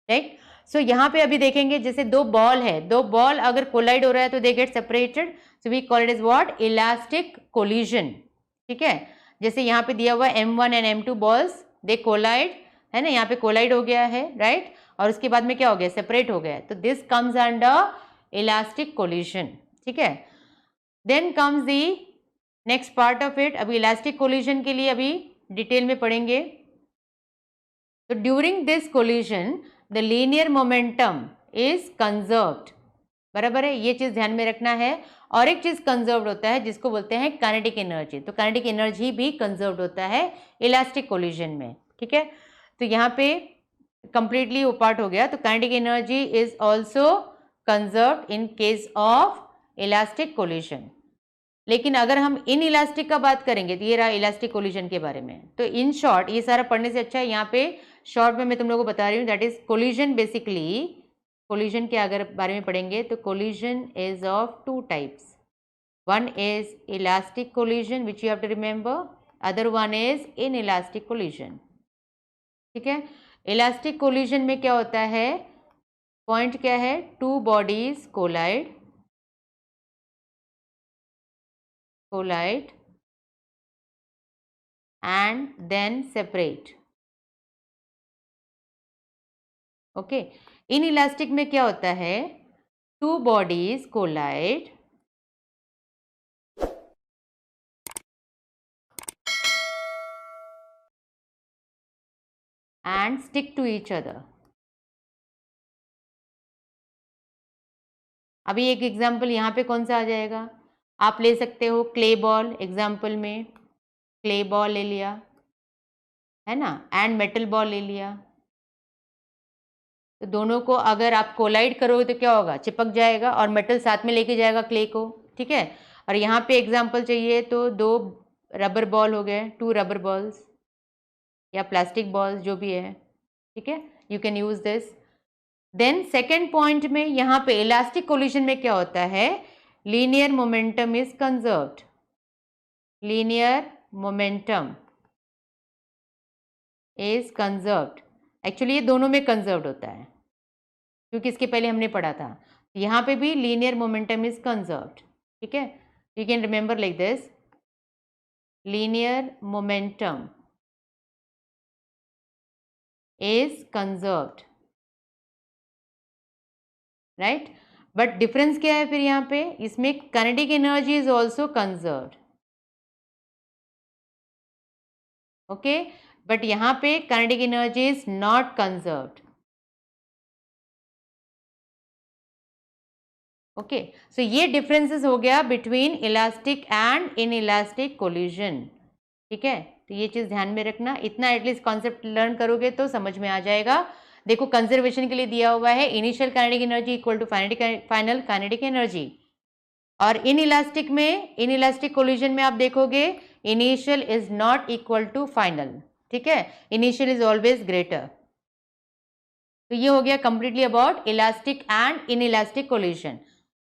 right. So यहाँ पे अभी देखेंगे, जैसे 2 बॉल है, 2 बॉल अगर कोलाइड हो रहा है तो they get separated, so we call it is what, elastic collision, ठीक है। जैसे यहाँ पे दिया हुआ m1 and m2 balls, they collide, है ना, यहाँ पे कोलाइड हो गया है, राइट, और उसके बाद में क्या हो गया, सेपरेट हो गया, तो this comes under elastic collision, ठीक है। Then comes the next part of it. अभी इलास्टिक कोलिजन के लिए अभी डिटेल में पढ़ेंगे। तो during this collision the linear momentum is conserved, बराबर है, ये चीज ध्यान में रखना है। और एक चीज कंजर्व्ड होता है जिसको बोलते हैं काइनेटिक एनर्जी, तो काइनेटिक एनर्जी भी कंजर्व्ड होता है इलास्टिक कोलिजन में, ठीक है। तो यहाँ पे कंप्लीटली वो पार्ट हो गया। तो kinetic energy is also conserved in case of elastic collision. लेकिन अगर हम इन इलास्टिक का बात करेंगे, तो ये रहा इलास्टिक कोलिजन के बारे में। तो इन शॉर्ट, ये सारा पढ़ने से अच्छा है यहाँ पे शॉर्ट में मैं तुम लोगों को बता रही हूँ, that is collision. Basically collision के अगर बारे में पढ़ेंगे तो collision is of 2 types, one is elastic collision which you have to remember, other one is in elastic collision, ठीक है। इलास्टिक कोलिजन में क्या होता है, पॉइंट क्या है, 2 bodies collide and then separate, okay. In elastic में क्या होता है, 2 bodies collide and stick to each other। अभी एक एग्जाम्पल यहाँ पे कौन सा आ जाएगा, आप ले सकते हो क्ले बॉल, एग्जाम्पल में क्ले बॉल ले लिया, है ना, एंड मेटल बॉल ले लिया। तो दोनों को अगर आप कोलाइड करोगे तो क्या होगा, चिपक जाएगा, और मेटल साथ में लेके जाएगा क्ले को, ठीक है। और यहाँ पे एग्जाम्पल चाहिए तो 2 रबर बॉल हो गए, 2 रबर बॉल्स या प्लास्टिक बॉल्स जो भी है, ठीक है, you can use this. Then second point में यहाँ पे इलास्टिक कोलिजन में क्या होता है, linear momentum is conserved, linear momentum is conserved actually ये दोनों में कंजर्व्ड होता है, क्योंकि इसके पहले हमने पढ़ा था। यहाँ पे भी लीनियर मोमेंटम इज कंजर्व्ड, ठीक है। You can remember like this, linear momentum is conserved, right. But difference क्या है फिर यहाँ पे, इसमें kinetic energy is also conserved, okay. But यहाँ पे kinetic energy is not conserved, okay. So ये डिफरेंसेस हो गया between elastic and in elastic collision, ठीक है। तो ये चीज ध्यान में रखना, इतना एटलीस्ट कॉन्सेप्ट लर्न करोगे तो समझ में आ जाएगा। देखो कंजर्वेशन के लिए दिया हुआ है initial kinetic energy equal to final kinetic energy, और इन इलास्टिक में, इन इलास्टिक कोलिजन में आप देखोगे initial is not equal to final, ठीक है। Initial is always greater. तो ये हो गया completely about elastic and in elastic collision.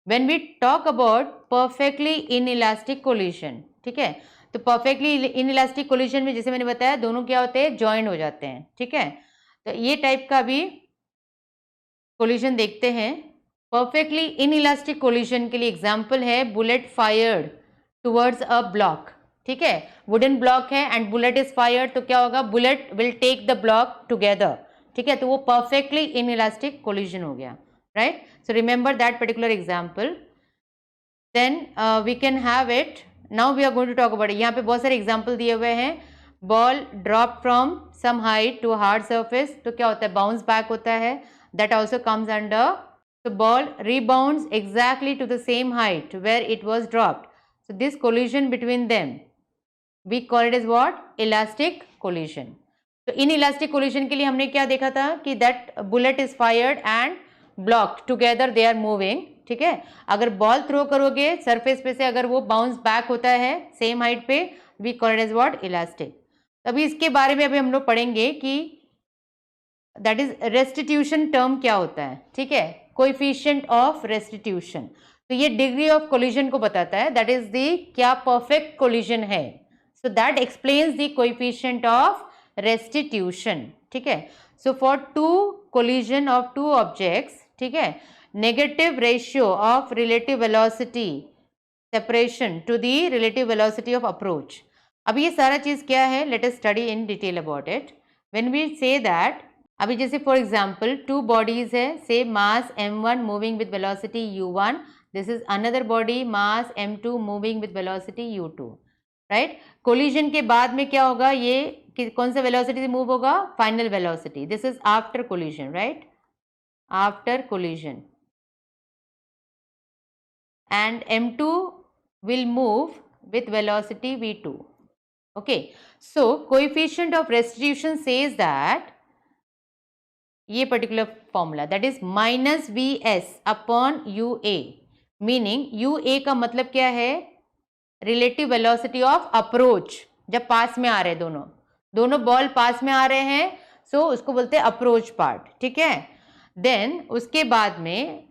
When we talk about perfectly in elastic collision, ठीक है, तो परफेक्टली इन इलास्टिक कोलिजन में जैसे मैंने बताया दोनों क्या होते हैं, ज्वाइन हो जाते हैं, ठीक है। तो ये टाइप का भी कोलिजन देखते हैं। परफेक्टली इन इलास्टिक कोलिजन के लिए एग्जांपल है bullet fired towards a block, ठीक है। वुडन ब्लॉक है एंड बुलेट इज फायर्ड, तो क्या होगा, bullet will take the block together, ठीक है। तो वो परफेक्टली इन इलास्टिक कोलिजन हो गया, right. So remember that particular example, then we can have it. Now we are going to talk about, यहाँ पे बहुत सारे एग्जाम्पल दिए हुए हैं। Ball drop from some height to hard surface, तो क्या होता है, बाउंस बैक होता है, that also comes under. So ball rebounds exactly to the same height where it was dropped. So this collision between them, we call it as what? Elastic collision. तो inelastic collision के लिए हमने क्या देखा था कि that bullet is fired and blocked together they are moving, ठीक है। अगर बॉल थ्रो करोगे सरफेस पे से, अगर वो बाउंस बैक होता है सेम हाइट पे, we call it as what? Elastic. अभी इसके बारे में अभी हम लोग पढ़ेंगे कि दैट इज रेस्टिट्यूशन टर्म क्या होता है, ठीक है। कोएफिशिएंट ऑफ रेस्टिट्यूशन, तो ये डिग्री ऑफ कोलिजन को बताता है, दैट इज द क्या परफेक्ट कोलिजन है। So that explains the coefficient of restitution, ठीक है। So for two collision of two objects, ठीक है, negative ratio of relative velocity separation to the relative velocity of approach. अब ये सारा चीज क्या है, let us study in detail about it. When we say that, अभी जैसे फॉर एग्जाम्पल टू बॉडीज है, say mass m1 moving with velocity u1, this is another body mass m2 moving with velocity u2, right. Collision के बाद में क्या होगा, ये कौन सा वेलोसिटी से मूव होगा, final velocity, this is after collision, right, after collision, and m2 will move with velocity v2, okay. So coefficient of restitution says that ये particular formula, that is minus v s upon u a, meaning u a का मतलब क्या है, relative velocity of approach, जब पास में आ रहे दोनों दोनों बॉल पास में आ रहे हैं, सो उसको बोलते हैं अप्रोच पार्ट, ठीक है। देन उसके बाद में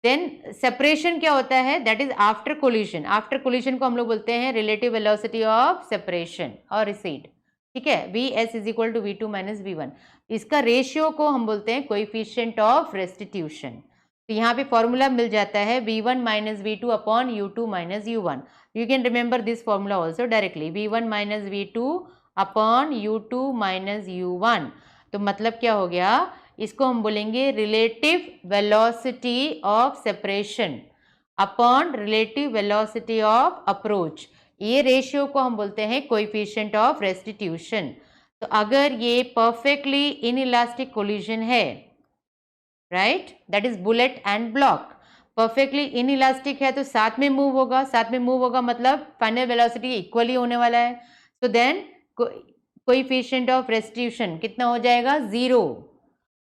देन सेपरेशन क्या होता है, that is after collision, after collision को हम लोग बोलते हैं रिलेटिव वेलोसिटी ऑफ सेपरेशन और रिसीड, ठीक है। V S is equal to V two minus V one, इसका रेशियो को हम बोलते हैं कोएफिशिएंट ऑफ रेस्टिट्यूशन। तो यहाँ पे फॉर्मूला मिल जाता है v1 minus V two upon U two minus U one. You can remember this formula also directly, v1 minus V two upon U two minus U one. तो मतलब क्या हो गया, इसको हम बोलेंगे relative velocity of separation upon relative velocity of approach, ये ratio को हम बोलते हैं कोएफिशिएंट ऑफ रेस्टिट्यूशन। तो अगर ये परफेक्टली इन इलास्टिक कोलिजन है, right, that is bullet and block, perfectly in elastic है तो साथ में मूव होगा, साथ में मूव होगा मतलब फाइनल वेलोसिटी इक्वली होने वाला है। So then coefficient of restitution कितना हो जाएगा, 0।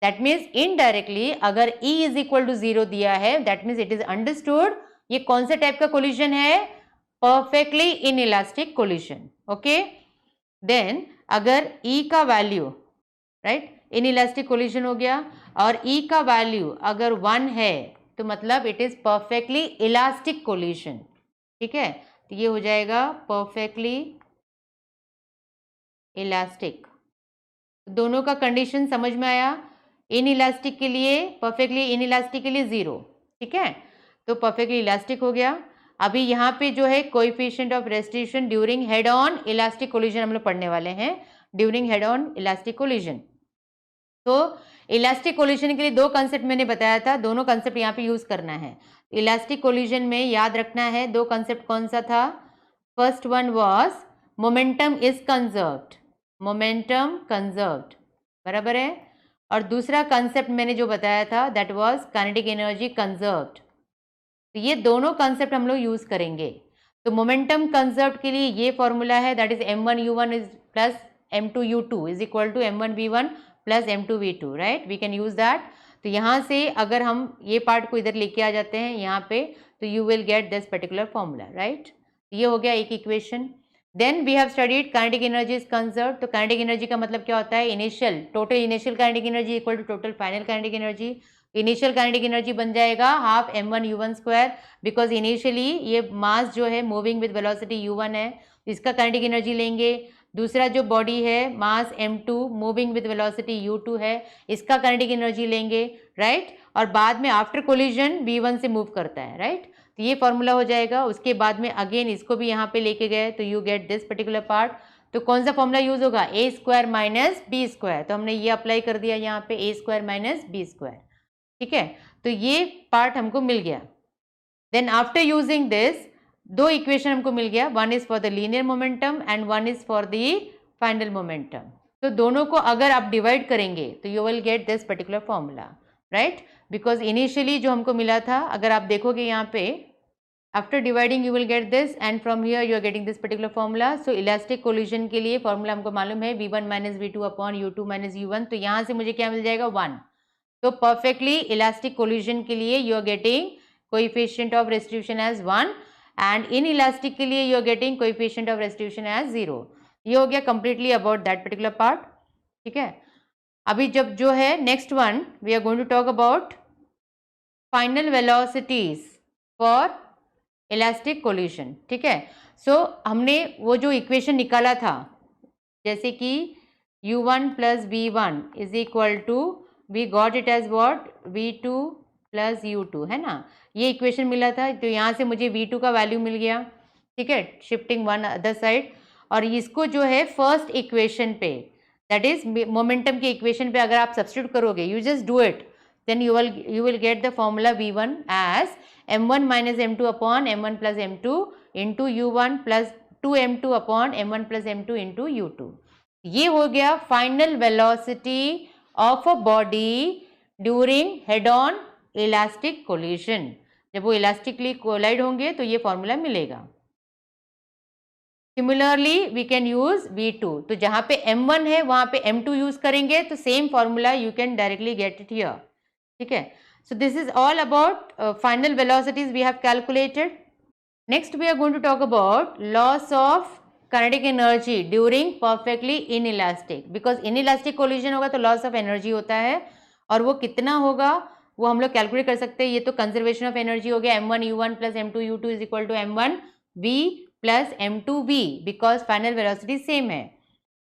दैट मीन्स इनडायरेक्टली अगर E इज इक्वल टू 0 दिया है, that means it is understood ये कौन से टाइप का कोलिजन है, perfectly in elastic collision, okay. Then अगर E का value, right, in elastic collision हो गया, और E का वैल्यू अगर 1 है तो मतलब it is perfectly elastic collision, ठीक है। तो ये हो जाएगा परफेक्टली इलास्टिक, दोनों का कंडीशन समझ में आया। इन इलास्टिक के लिए, परफेक्टली इन इलास्टिक के लिए 0, ठीक है, तो परफेक्टली इलास्टिक हो गया। अभी यहाँ पे जो है coefficient of restriction during head on elastic collision हम लोग पढ़ने वाले हैं, during head on elastic collision. तो इलास्टिक कोलिजन के लिए दो कंसेप्ट मैंने बताया था, दोनों कंसेप्ट यहाँ पे यूज करना है। इलास्टिक कोलिजन में याद रखना है दो कंसेप्ट, कौन सा था? First one was momentum is conserved, momentum conserved, बराबर है। और दूसरा कंसेप्ट मैंने जो बताया था that was kinetic energy conserved. तो ये दोनों कंसेप्ट हम लोग यूज करेंगे। तो मोमेंटम कंजर्व्ड के लिए ये फॉर्मूला है, that is m1u1 is plus m2u2 is equal to m1v1 plus m2v2, right, we can use that. तो यहाँ से अगर हम ये पार्ट को इधर लेके आ जाते हैं यहाँ पे, तो you will get this particular formula, right. ये हो गया एक equation. Then we have studied kinetic energy is conserved. तो काइनेटिक एनर्जी का मतलब क्या होता है? Initial, total initial kinetic energy equal to total final kinetic energy. Initial kinetic energy बन जाएगा half m1u1 square, because initially ये मास जो है मूविंग विद वेलोसिटी u1 है, इसका काइनेटिक एनर्जी लेंगे। दूसरा जो बॉडी है मास m2 moving with velocity u2 है, इसका काइनेटिक एनर्जी लेंगे, राइट। और बाद में आफ्टर कोलिजन v1 से मूव करता है, राइट। तो ये फॉर्मूला हो जाएगा। उसके बाद में अगेन इसको भी यहाँ पे लेके गए तो you get this particular part. तो कौन सा फॉर्मूला यूज होगा? ए स्क्वायर माइनस बी स्क्वायर। तो हमने ये अप्लाई कर दिया यहाँ पे, ए स्क्वायर माइनस बी स्क्वायर, ठीक है। तो ये पार्ट हमको मिल गया। देन आफ्टर यूजिंग दिस दो इक्वेशन हमको मिल गया, one is for the linear momentum and one is for the final momentum. तो दोनों को अगर आप डिवाइड करेंगे तो you will get this particular formula, right. Because initially जो हमको मिला था, अगर आप देखोगे यहाँ पे, after dividing you will get this and from here you are getting this particular formula. So elastic collision के लिए फॉर्मूला हमको मालूम है v1 minus v2 upon u2 minus u1। तो यहाँ से मुझे क्या मिल जाएगा? 1। तो perfectly elastic collision के लिए you are getting coefficient of restitution as 1 and inelastic के लिए you are getting coefficient of restitution as 0। ये हो गया completely about that particular part, ठीक है। अभी जब जो है next one we are going to talk about final velocities for elastic collision, ठीक है। So हमने वो जो equation निकाला था, जैसे कि u1 plus v1 is equal to we got it as what? v2 plus u2, है ना। ये इक्वेशन मिला था, तो यहाँ से मुझे v2 का वैल्यू मिल गया, ठीक है, शिफ्टिंग वन अदर साइड। और इसको जो है फर्स्ट इक्वेशन पे, दैट इज मोमेंटम के इक्वेशन पे अगर आप सब्स्टिट्यूट करोगे, you just do it, then you will get the formula v1 as m1 minus m2 upon m1 plus m2 into u1 plus 2m2 upon m1 plus m2 into u2। ये हो गया final velocity of a body during head on elastic collision. जब वो elastically collide होंगे तो ये फॉर्मूला मिलेगा। Similarly we can use v2। तो जहां पे m1 है वहां पे m2 यूज करेंगे, तो same formula you can directly get it here, ठीक है। So this is all about final velocities we have calculated. Next we are going to talk about loss of kinetic energy during perfectly inelastic. Because inelastic collision होगा तो loss of energy होता है, और वो कितना होगा वो हम लोग कैलकुलेट कर सकते हैं। ये तो कंजर्वेशन ऑफ एनर्जी हो गया, m1u1 plus m2u2 is equal to m1v plus m2v, because final velocity same है।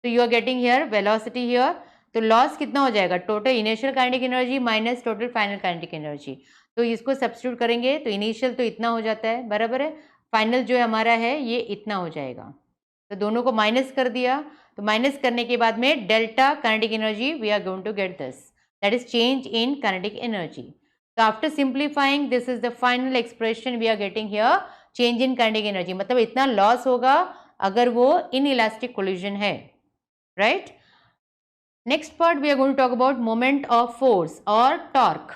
तो you are getting here velocity here. तो लॉस कितना हो जाएगा? Total initial kinetic energy minus total final kinetic energy. तो इसको सब्स्टिट्यूट करेंगे तो इनिशियल तो इतना हो जाता है, बराबर है, फाइनल जो हमारा है ये इतना हो जाएगा। तो दोनों को माइनस कर दिया, तो माइनस करने के बाद में delta kinetic energy we are going to get this, that is change in kinetic energy. तो after simplifying this is the final expression we are getting here, change in kinetic energy, मतलब इतना loss होगा अगर वो in elastic collision है, राइट। Next part we are going to talk about moment of force और torque.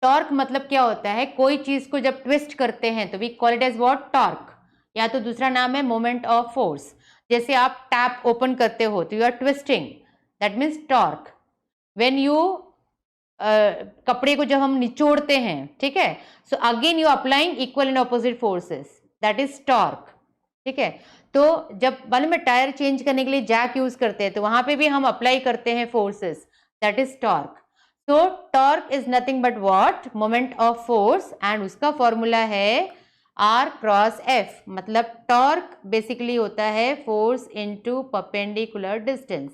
Torque मतलब क्या होता है? कोई चीज को जब ट्विस्ट करते हैं तो we call it as what? Torque, या तो दूसरा नाम है मोमेंट ऑफ फोर्स। जैसे आप टैप ओपन करते हो तो you are twisting, that means torque. When you कपड़े को जब हम निचोड़ते हैं, ठीक है, so again you applying equal and opposite forces, that is torque, ठीक है। तो जब मालूम में टायर चेंज करने के लिए जैक यूज करते हैं तो वहां पे भी हम अप्लाई करते हैं forces, that is torque. So torque is nothing but what? Moment of force, and उसका फॉर्मूला है R क्रॉस F। मतलब टॉर्क बेसिकली होता है force into perpendicular distance,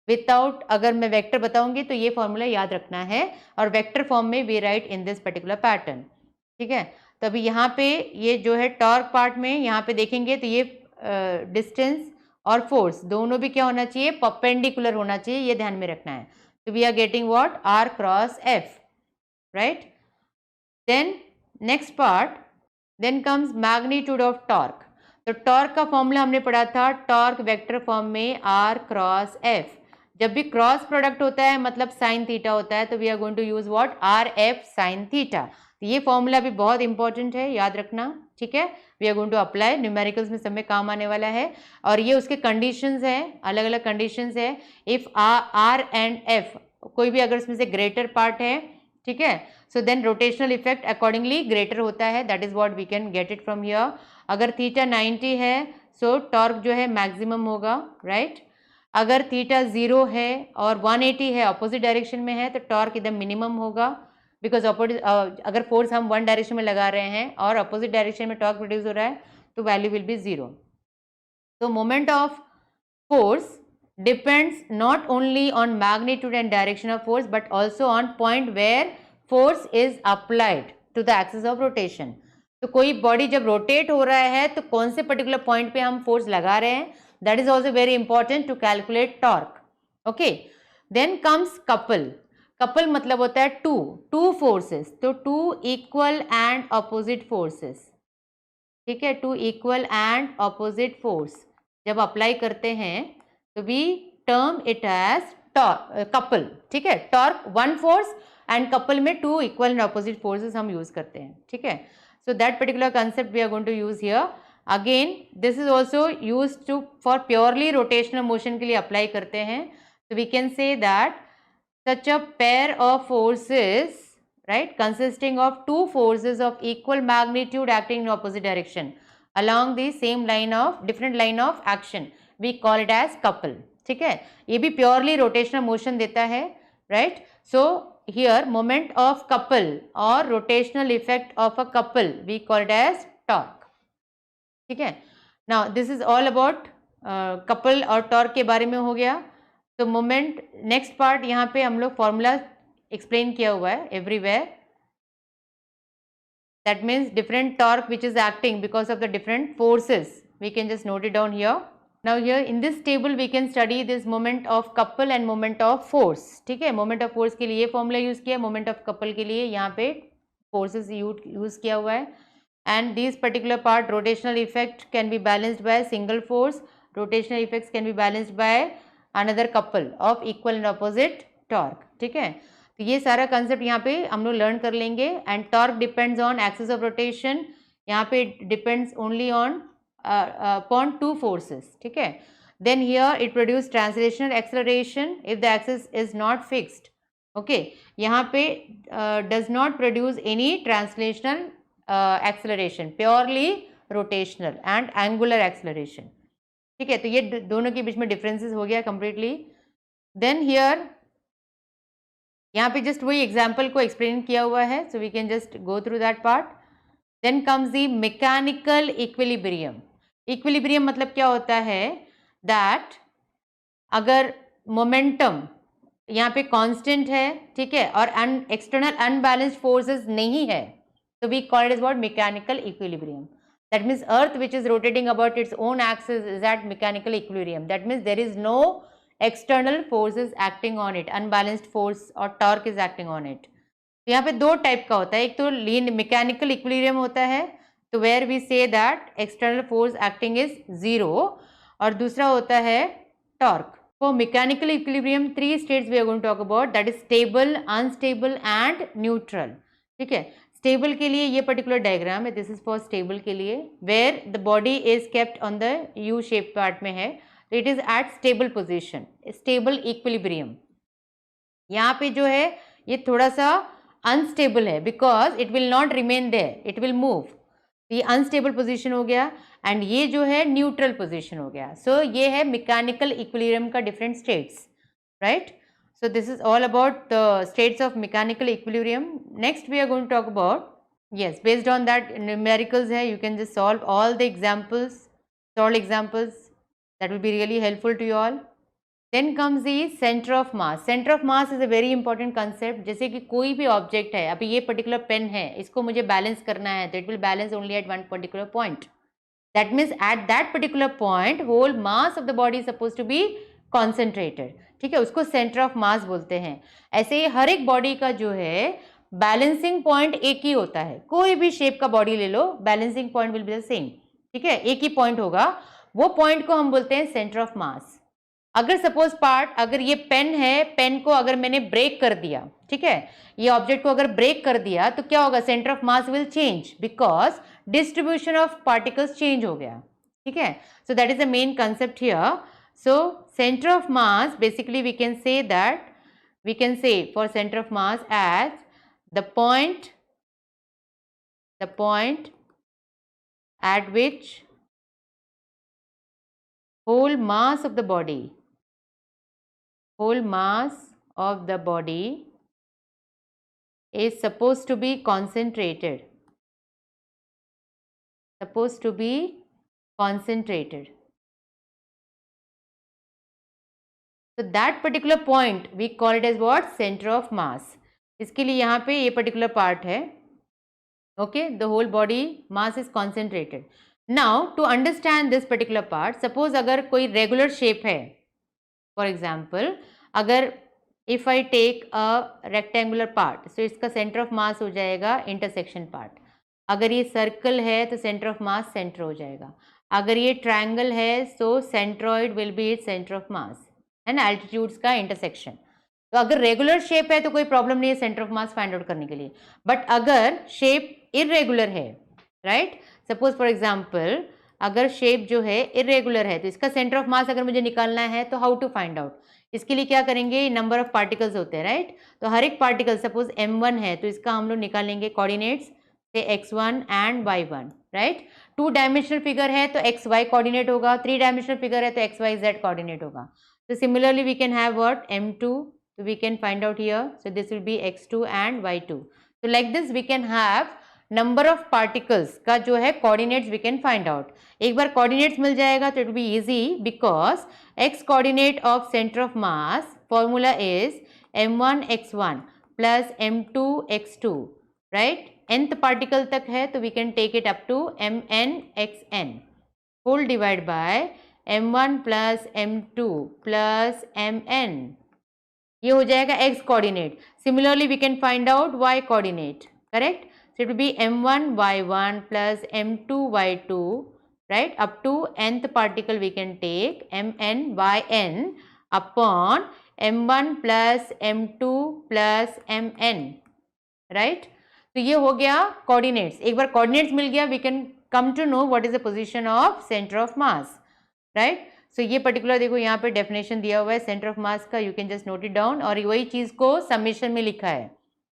without, अगर मैं वेक्टर बताऊंगी तो ये फॉर्मूला याद रखना है, और वेक्टर फॉर्म में we write in this particular pattern, ठीक है। तो अभी यहाँ पे ये जो है टॉर्क पार्ट में यहाँ पे देखेंगे तो ये डिस्टेंस और फोर्स दोनों भी क्या होना चाहिए, परपेंडिकुलर होना चाहिए, ये ध्यान में रखना है। तो we are getting what, R cross F, right. Then next part, then comes magnitude of torque. तो टॉर्क का फॉर्मूला हमने पढ़ा था टॉर्क वेक्टर फॉर्म में आर क्रॉस एफ। जब भी क्रॉस प्रोडक्ट होता है मतलब साइन थीटा होता है, तो we are going to use what, R F sine theta. तो ये फॉर्मूला भी बहुत इंपॉर्टेंट है, याद रखना, ठीक है। We are going to apply, numericals में सब में काम आने वाला है। और ये उसके कंडीशंस हैं, अलग अलग कंडीशंस है। इफ आर एंड एफ कोई भी अगर इसमें से ग्रेटर पार्ट है, ठीक है, so then rotational effect accordingly greater होता है, that is what we can get it from here. अगर थीटा 90 है सो टॉर्क जो है मैक्सिमम होगा, राइट। अगर थीटा 0 है और 180 है, अपोजिट डायरेक्शन में है, तो टॉर्क एकदम मिनिमम होगा, बिकॉज अगर फोर्स हम वन डायरेक्शन में लगा रहे हैं और अपोजिट डायरेक्शन में टॉर्क प्रोड्यूस हो रहा है तो वैल्यू विल बी 0। तो moment of force depends not only on magnitude and direction of force but also on point where force is applied to the axis of rotation। तो कोई body जब rotate हो रहा है तो कौन से पर्टिकुलर पॉइंट पे हम फोर्स लगा रहे हैं, that is also very important to calculate torque, okay. Then comes couple. Couple मतलब होता है टू फोर्सेस, तो two equal and opposite forces, ठीक है, two equal and opposite force जब अप्लाई करते हैं तो we term it as couple, ठीक है। Torque one force and couple में two equal and opposite forces हम यूज करते हैं, ठीक है। So that particular concept we are going to use here. Again this is also use to for purely rotational motion के लिए apply करते हैं। तो we can say that such a pair of forces, right, consisting of two forces of equal magnitude acting in opposite direction along the same line of different line of action, we call it as couple, ठीक है। ये भी purely rotational motion देता है, right. So here moment of couple और rotational effect of a couple we call it as torque, ठीक है। Now this is all about couple और टॉर्क के बारे में हो गया। तो मोमेंट, नेक्स्ट पार्ट यहाँ पे हम लोग फॉर्मूला एक्सप्लेन किया हुआ है everywhere, that means different torque which is acting because of the different forces, we can just note it down here। now here in this table we can study this moment of couple and moment of force, ठीक है। moment of force के लिए formula use किया, moment of couple के लिए यहाँ पे forces use किया हुआ है। and these particular part rotational effect can be balanced by a single force, rotational effects can be balanced by another couple of equal and opposite torque, ठीक है। तो ये सारा कंसेप्ट यहाँ पे हम लोग लर्न कर लेंगे। And torque depends on axis of rotation, यहाँ पे depends only on upon two forces, ठीक है। Then here it produce translational acceleration if the axis is not fixed, okay. यहाँ पे does not produce any translational acceleration, purely rotational and angular acceleration, ठीक है। तो ये दोनों के बीच में डिफरेंसेस हो गया कंप्लीटली। देन हियर यहाँ पे जस्ट वही एग्जाम्पल को एक्सप्लेन किया हुआ है, so we can just go through that part. Then comes the mechanical equilibrium. Equilibrium मतलब क्या होता है, दैट अगर मोमेंटम यहाँ पे कांस्टेंट है, ठीक है, और एक्सटर्नल अनबैलेंस्ड फोर्सेस नहीं है, तो we call it is what, mechanical equilibrium. That means earth which is rotating about its own axis is at mechanical equilibrium. That means there is no external forces acting on it, unbalanced force और torque is acting on it। तो यहाँ पे दो type का होता है, एक तो मैकेनिकल इक्विलिब्रियम होता है, तो where we say that external force acting is 0, और दूसरा होता है torque. For mechanical equilibrium 3 states we are going to talk about, that is stable, unstable and neutral, ठीक है। स्टेबल के लिए ये पर्टिकुलर डायग्राम है, दिस इज फॉर स्टेबल के लिए, where the body is kept on the U shape part में है, it is at stable position, stable equilibrium. यहाँ पे जो है ये थोड़ा सा अनस्टेबल है, because it will not remain there, it will move. ये अनस्टेबल पोजीशन हो गया, एंड ये जो है न्यूट्रल पोजीशन हो गया। सो ये है मैकेनिकल इक्विलिब्रियम का different states, right. So this is all about the states of mechanical equilibrium. Next we are going to talk about, yes, based on that numericals है, you can just solve all the examples, solve examples, that will be really helpful to you all। Then comes the centre of mass. Centre of mass is a very important concept. जैसे कि कोई भी object है, अभी ये particular pen है, इसको मुझे बैलेंस करना है, तो it will balance only at one particular point. That means at that particular point whole mass of the body is suppose to be concentrated. ठीक है, उसको सेंटर ऑफ मास बोलते हैं. ऐसे ही हर एक बॉडी का जो है बैलेंसिंग पॉइंट एक ही होता है. कोई भी शेप का बॉडी ले लो, balancing point will be the same. ठीक है, एक ही पॉइंट होगा, वो पॉइंट को हम बोलते हैं सेंटर ऑफ मास. अगर सपोज पार्ट, अगर ये पेन है, पेन को अगर मैंने ब्रेक कर दिया, ठीक है, ये ऑब्जेक्ट को अगर ब्रेक कर दिया तो क्या होगा, centre of mass will change because distribution of particles change हो गया. ठीक है, so that is the main concept here. So centre of mass basically we can say that, we can say for center of mass as the point at which whole mass of the body is supposed to be concentrated. So that particular point we call it as what, center of mass. इसके लिए यहाँ पे ये particular part है. Okay, the whole body mass is concentrated. Now to understand this particular part, suppose अगर कोई regular shape है, for example अगर if I take a rectangular part, so इसका center of mass हो जाएगा intersection part. अगर ये circle है तो center of mass center हो जाएगा. अगर ये triangle है so centroid will be its center of mass. है ना, एल्टीट्यूड्स का इंटरसेक्शन. तो अगर रेगुलर शेप है तो कोई प्रॉब्लम नहीं है centre of mass find out करने के लिए. बट अगर शेप इरेगुलर है, राइट, सपोज फॉर एग्जांपल अगर शेप जो है इरेगुलर है तो इसका सेंटर ऑफ मास अगर मुझे निकालना है तो हाउ टू फाइंड आउट. इसके लिए क्या करेंगे, नंबर ऑफ पार्टिकल्स होते हैं, राइट. तो हर एक पार्टिकल सपोज m1 है तो इसका हम लोग निकालेंगे कोऑर्डिनेट्स से x1 and y1, right. 2 dimensional figure है तो xy कोऑर्डिनेट होगा, 3 डायमेंशनल फिगर है तो xyz कोऑर्डिनेट होगा. So similarly we can have what, m2, so we can find out here, so this will be x2 and y2. So like this we can have number of particles का जो है coordinates we can find out. एक बार coordinates मिल जाएगा तो it will be easy because x coordinate of center of mass formula is m1 x1 plus m2 x2, right. nth particle तक है तो we can take it up to mn xn whole divide by m1 plus m2 plus mn. ये हो जाएगा x coordinate. Similarly we can find out y coordinate, correct. So it will be m1 y1 plus m2 y2, right, up to nth particle we can take mn yn upon m1 plus m2 plus mn, right. तो ये हो गया coordinates. एक बार coordinates मिल गया we can come to know what is the position of center of mass, right. So ये particular देखो यहाँ पे डेफिनेशन दिया हुआ है सेंटर ऑफ मास का, you can just note it down. और वही चीज़ को समीशन में लिखा है,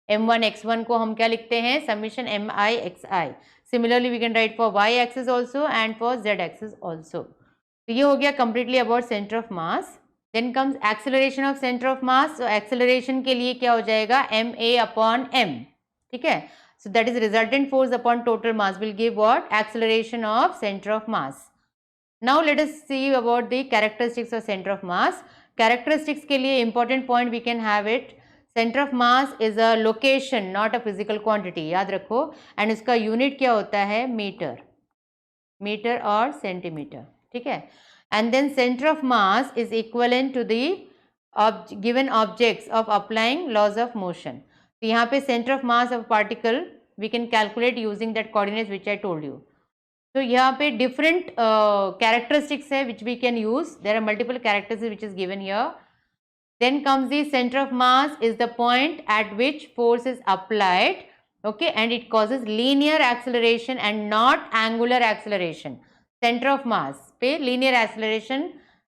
m1 x1 को हम क्या लिखते हैं, summation mi xi. Similarly we can write for y axis also and for z axis also. तो ये हो गया completely about centre of mass. Then comes acceleration of centre of mass. तो एक्सेलरेशन के लिए क्या हो जाएगा, ma अपॉन m. ठीक है, so that is resultant force upon total mass will give what, acceleration of centre of mass. Now let us see about the characteristics of center of mass. Characteristics के लिए important point we can have it. Center of mass is a location, not a physical quantity. याद रखो. And इसका unit क्या होता है, metre और centimetre. ठीक है. And then center of mass is equivalent to the given objects of applying laws of motion. तो यहाँ पे center of mass of particle we can calculate using that coordinates which I told you. तो यहाँ पे different characteristics है which we can use. There are multiple characteristics which is given here. Then comes the center of mass is the point at which force is applied, okay, and it causes linear acceleration and not angular acceleration. Center of mass पे linear acceleration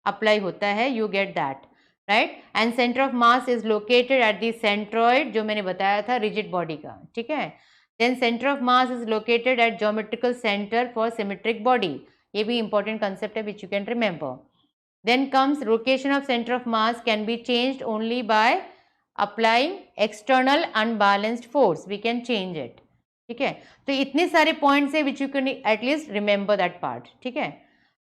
apply होता है, you get that, right. And center of mass is located at the centroid जो मैंने बताया था rigid body का. ठीक है. Then center of mass is located at geometrical center for symmetric body. ये भी important concept है which you can remember. Then comes location of center of mass can be changed only by applying external unbalanced force. We can change it. ठीक है. तो इतने सारे points है which you can at least remember that part. ठीक है.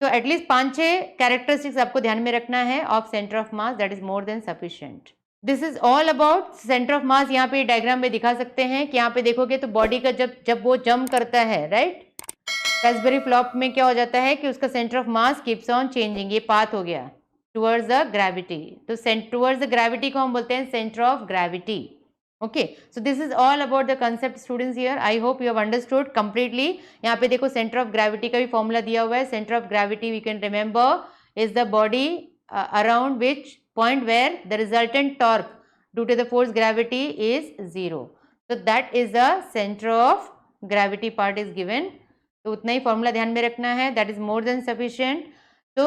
तो at least 5-6 characteristics आपको ध्यान में रखना है of centre of mass, that is more than sufficient. This is all about centre of मास। यहाँ पे डायग्राम में दिखा सकते हैं कि यहाँ पे देखोगे तो बॉडी का जब वो जंप करता है, राइट, रास्पबेरी फ्लॉप में क्या हो जाता है कि उसका centre of mass keeps on changing, ये पाथ हो गया टुवर्ड्स द ग्रेविटी। तो टुवर्ड्स द ग्रेविटी को हम बोलते हैं centre of gravity. Okay, so this is all about the concept students here. I hope you have understood completely. यहाँ पे देखो सेंटर ऑफ ग्रेविटी का भी फॉर्मूला दिया हुआ है। Centre of gravity we can remember is the body around which point where the resultant torque due to the force gravity is 0। so that is the center of gravity part is given। तो उतना ही formula ध्यान में रखना है, that is more than sufficient। तो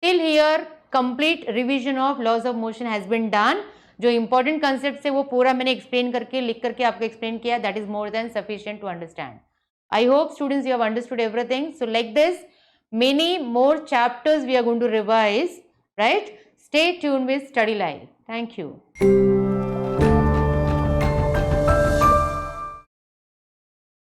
till here complete revision of laws of motion has been done। जो important concepts है वो पूरा मैंने explain करके लिख करके आपको explain किया, that is more than sufficient to understand। I hope students you have understood everything। so like this many more chapters we are going to revise, right? Stay tuned with Study Live। thank you।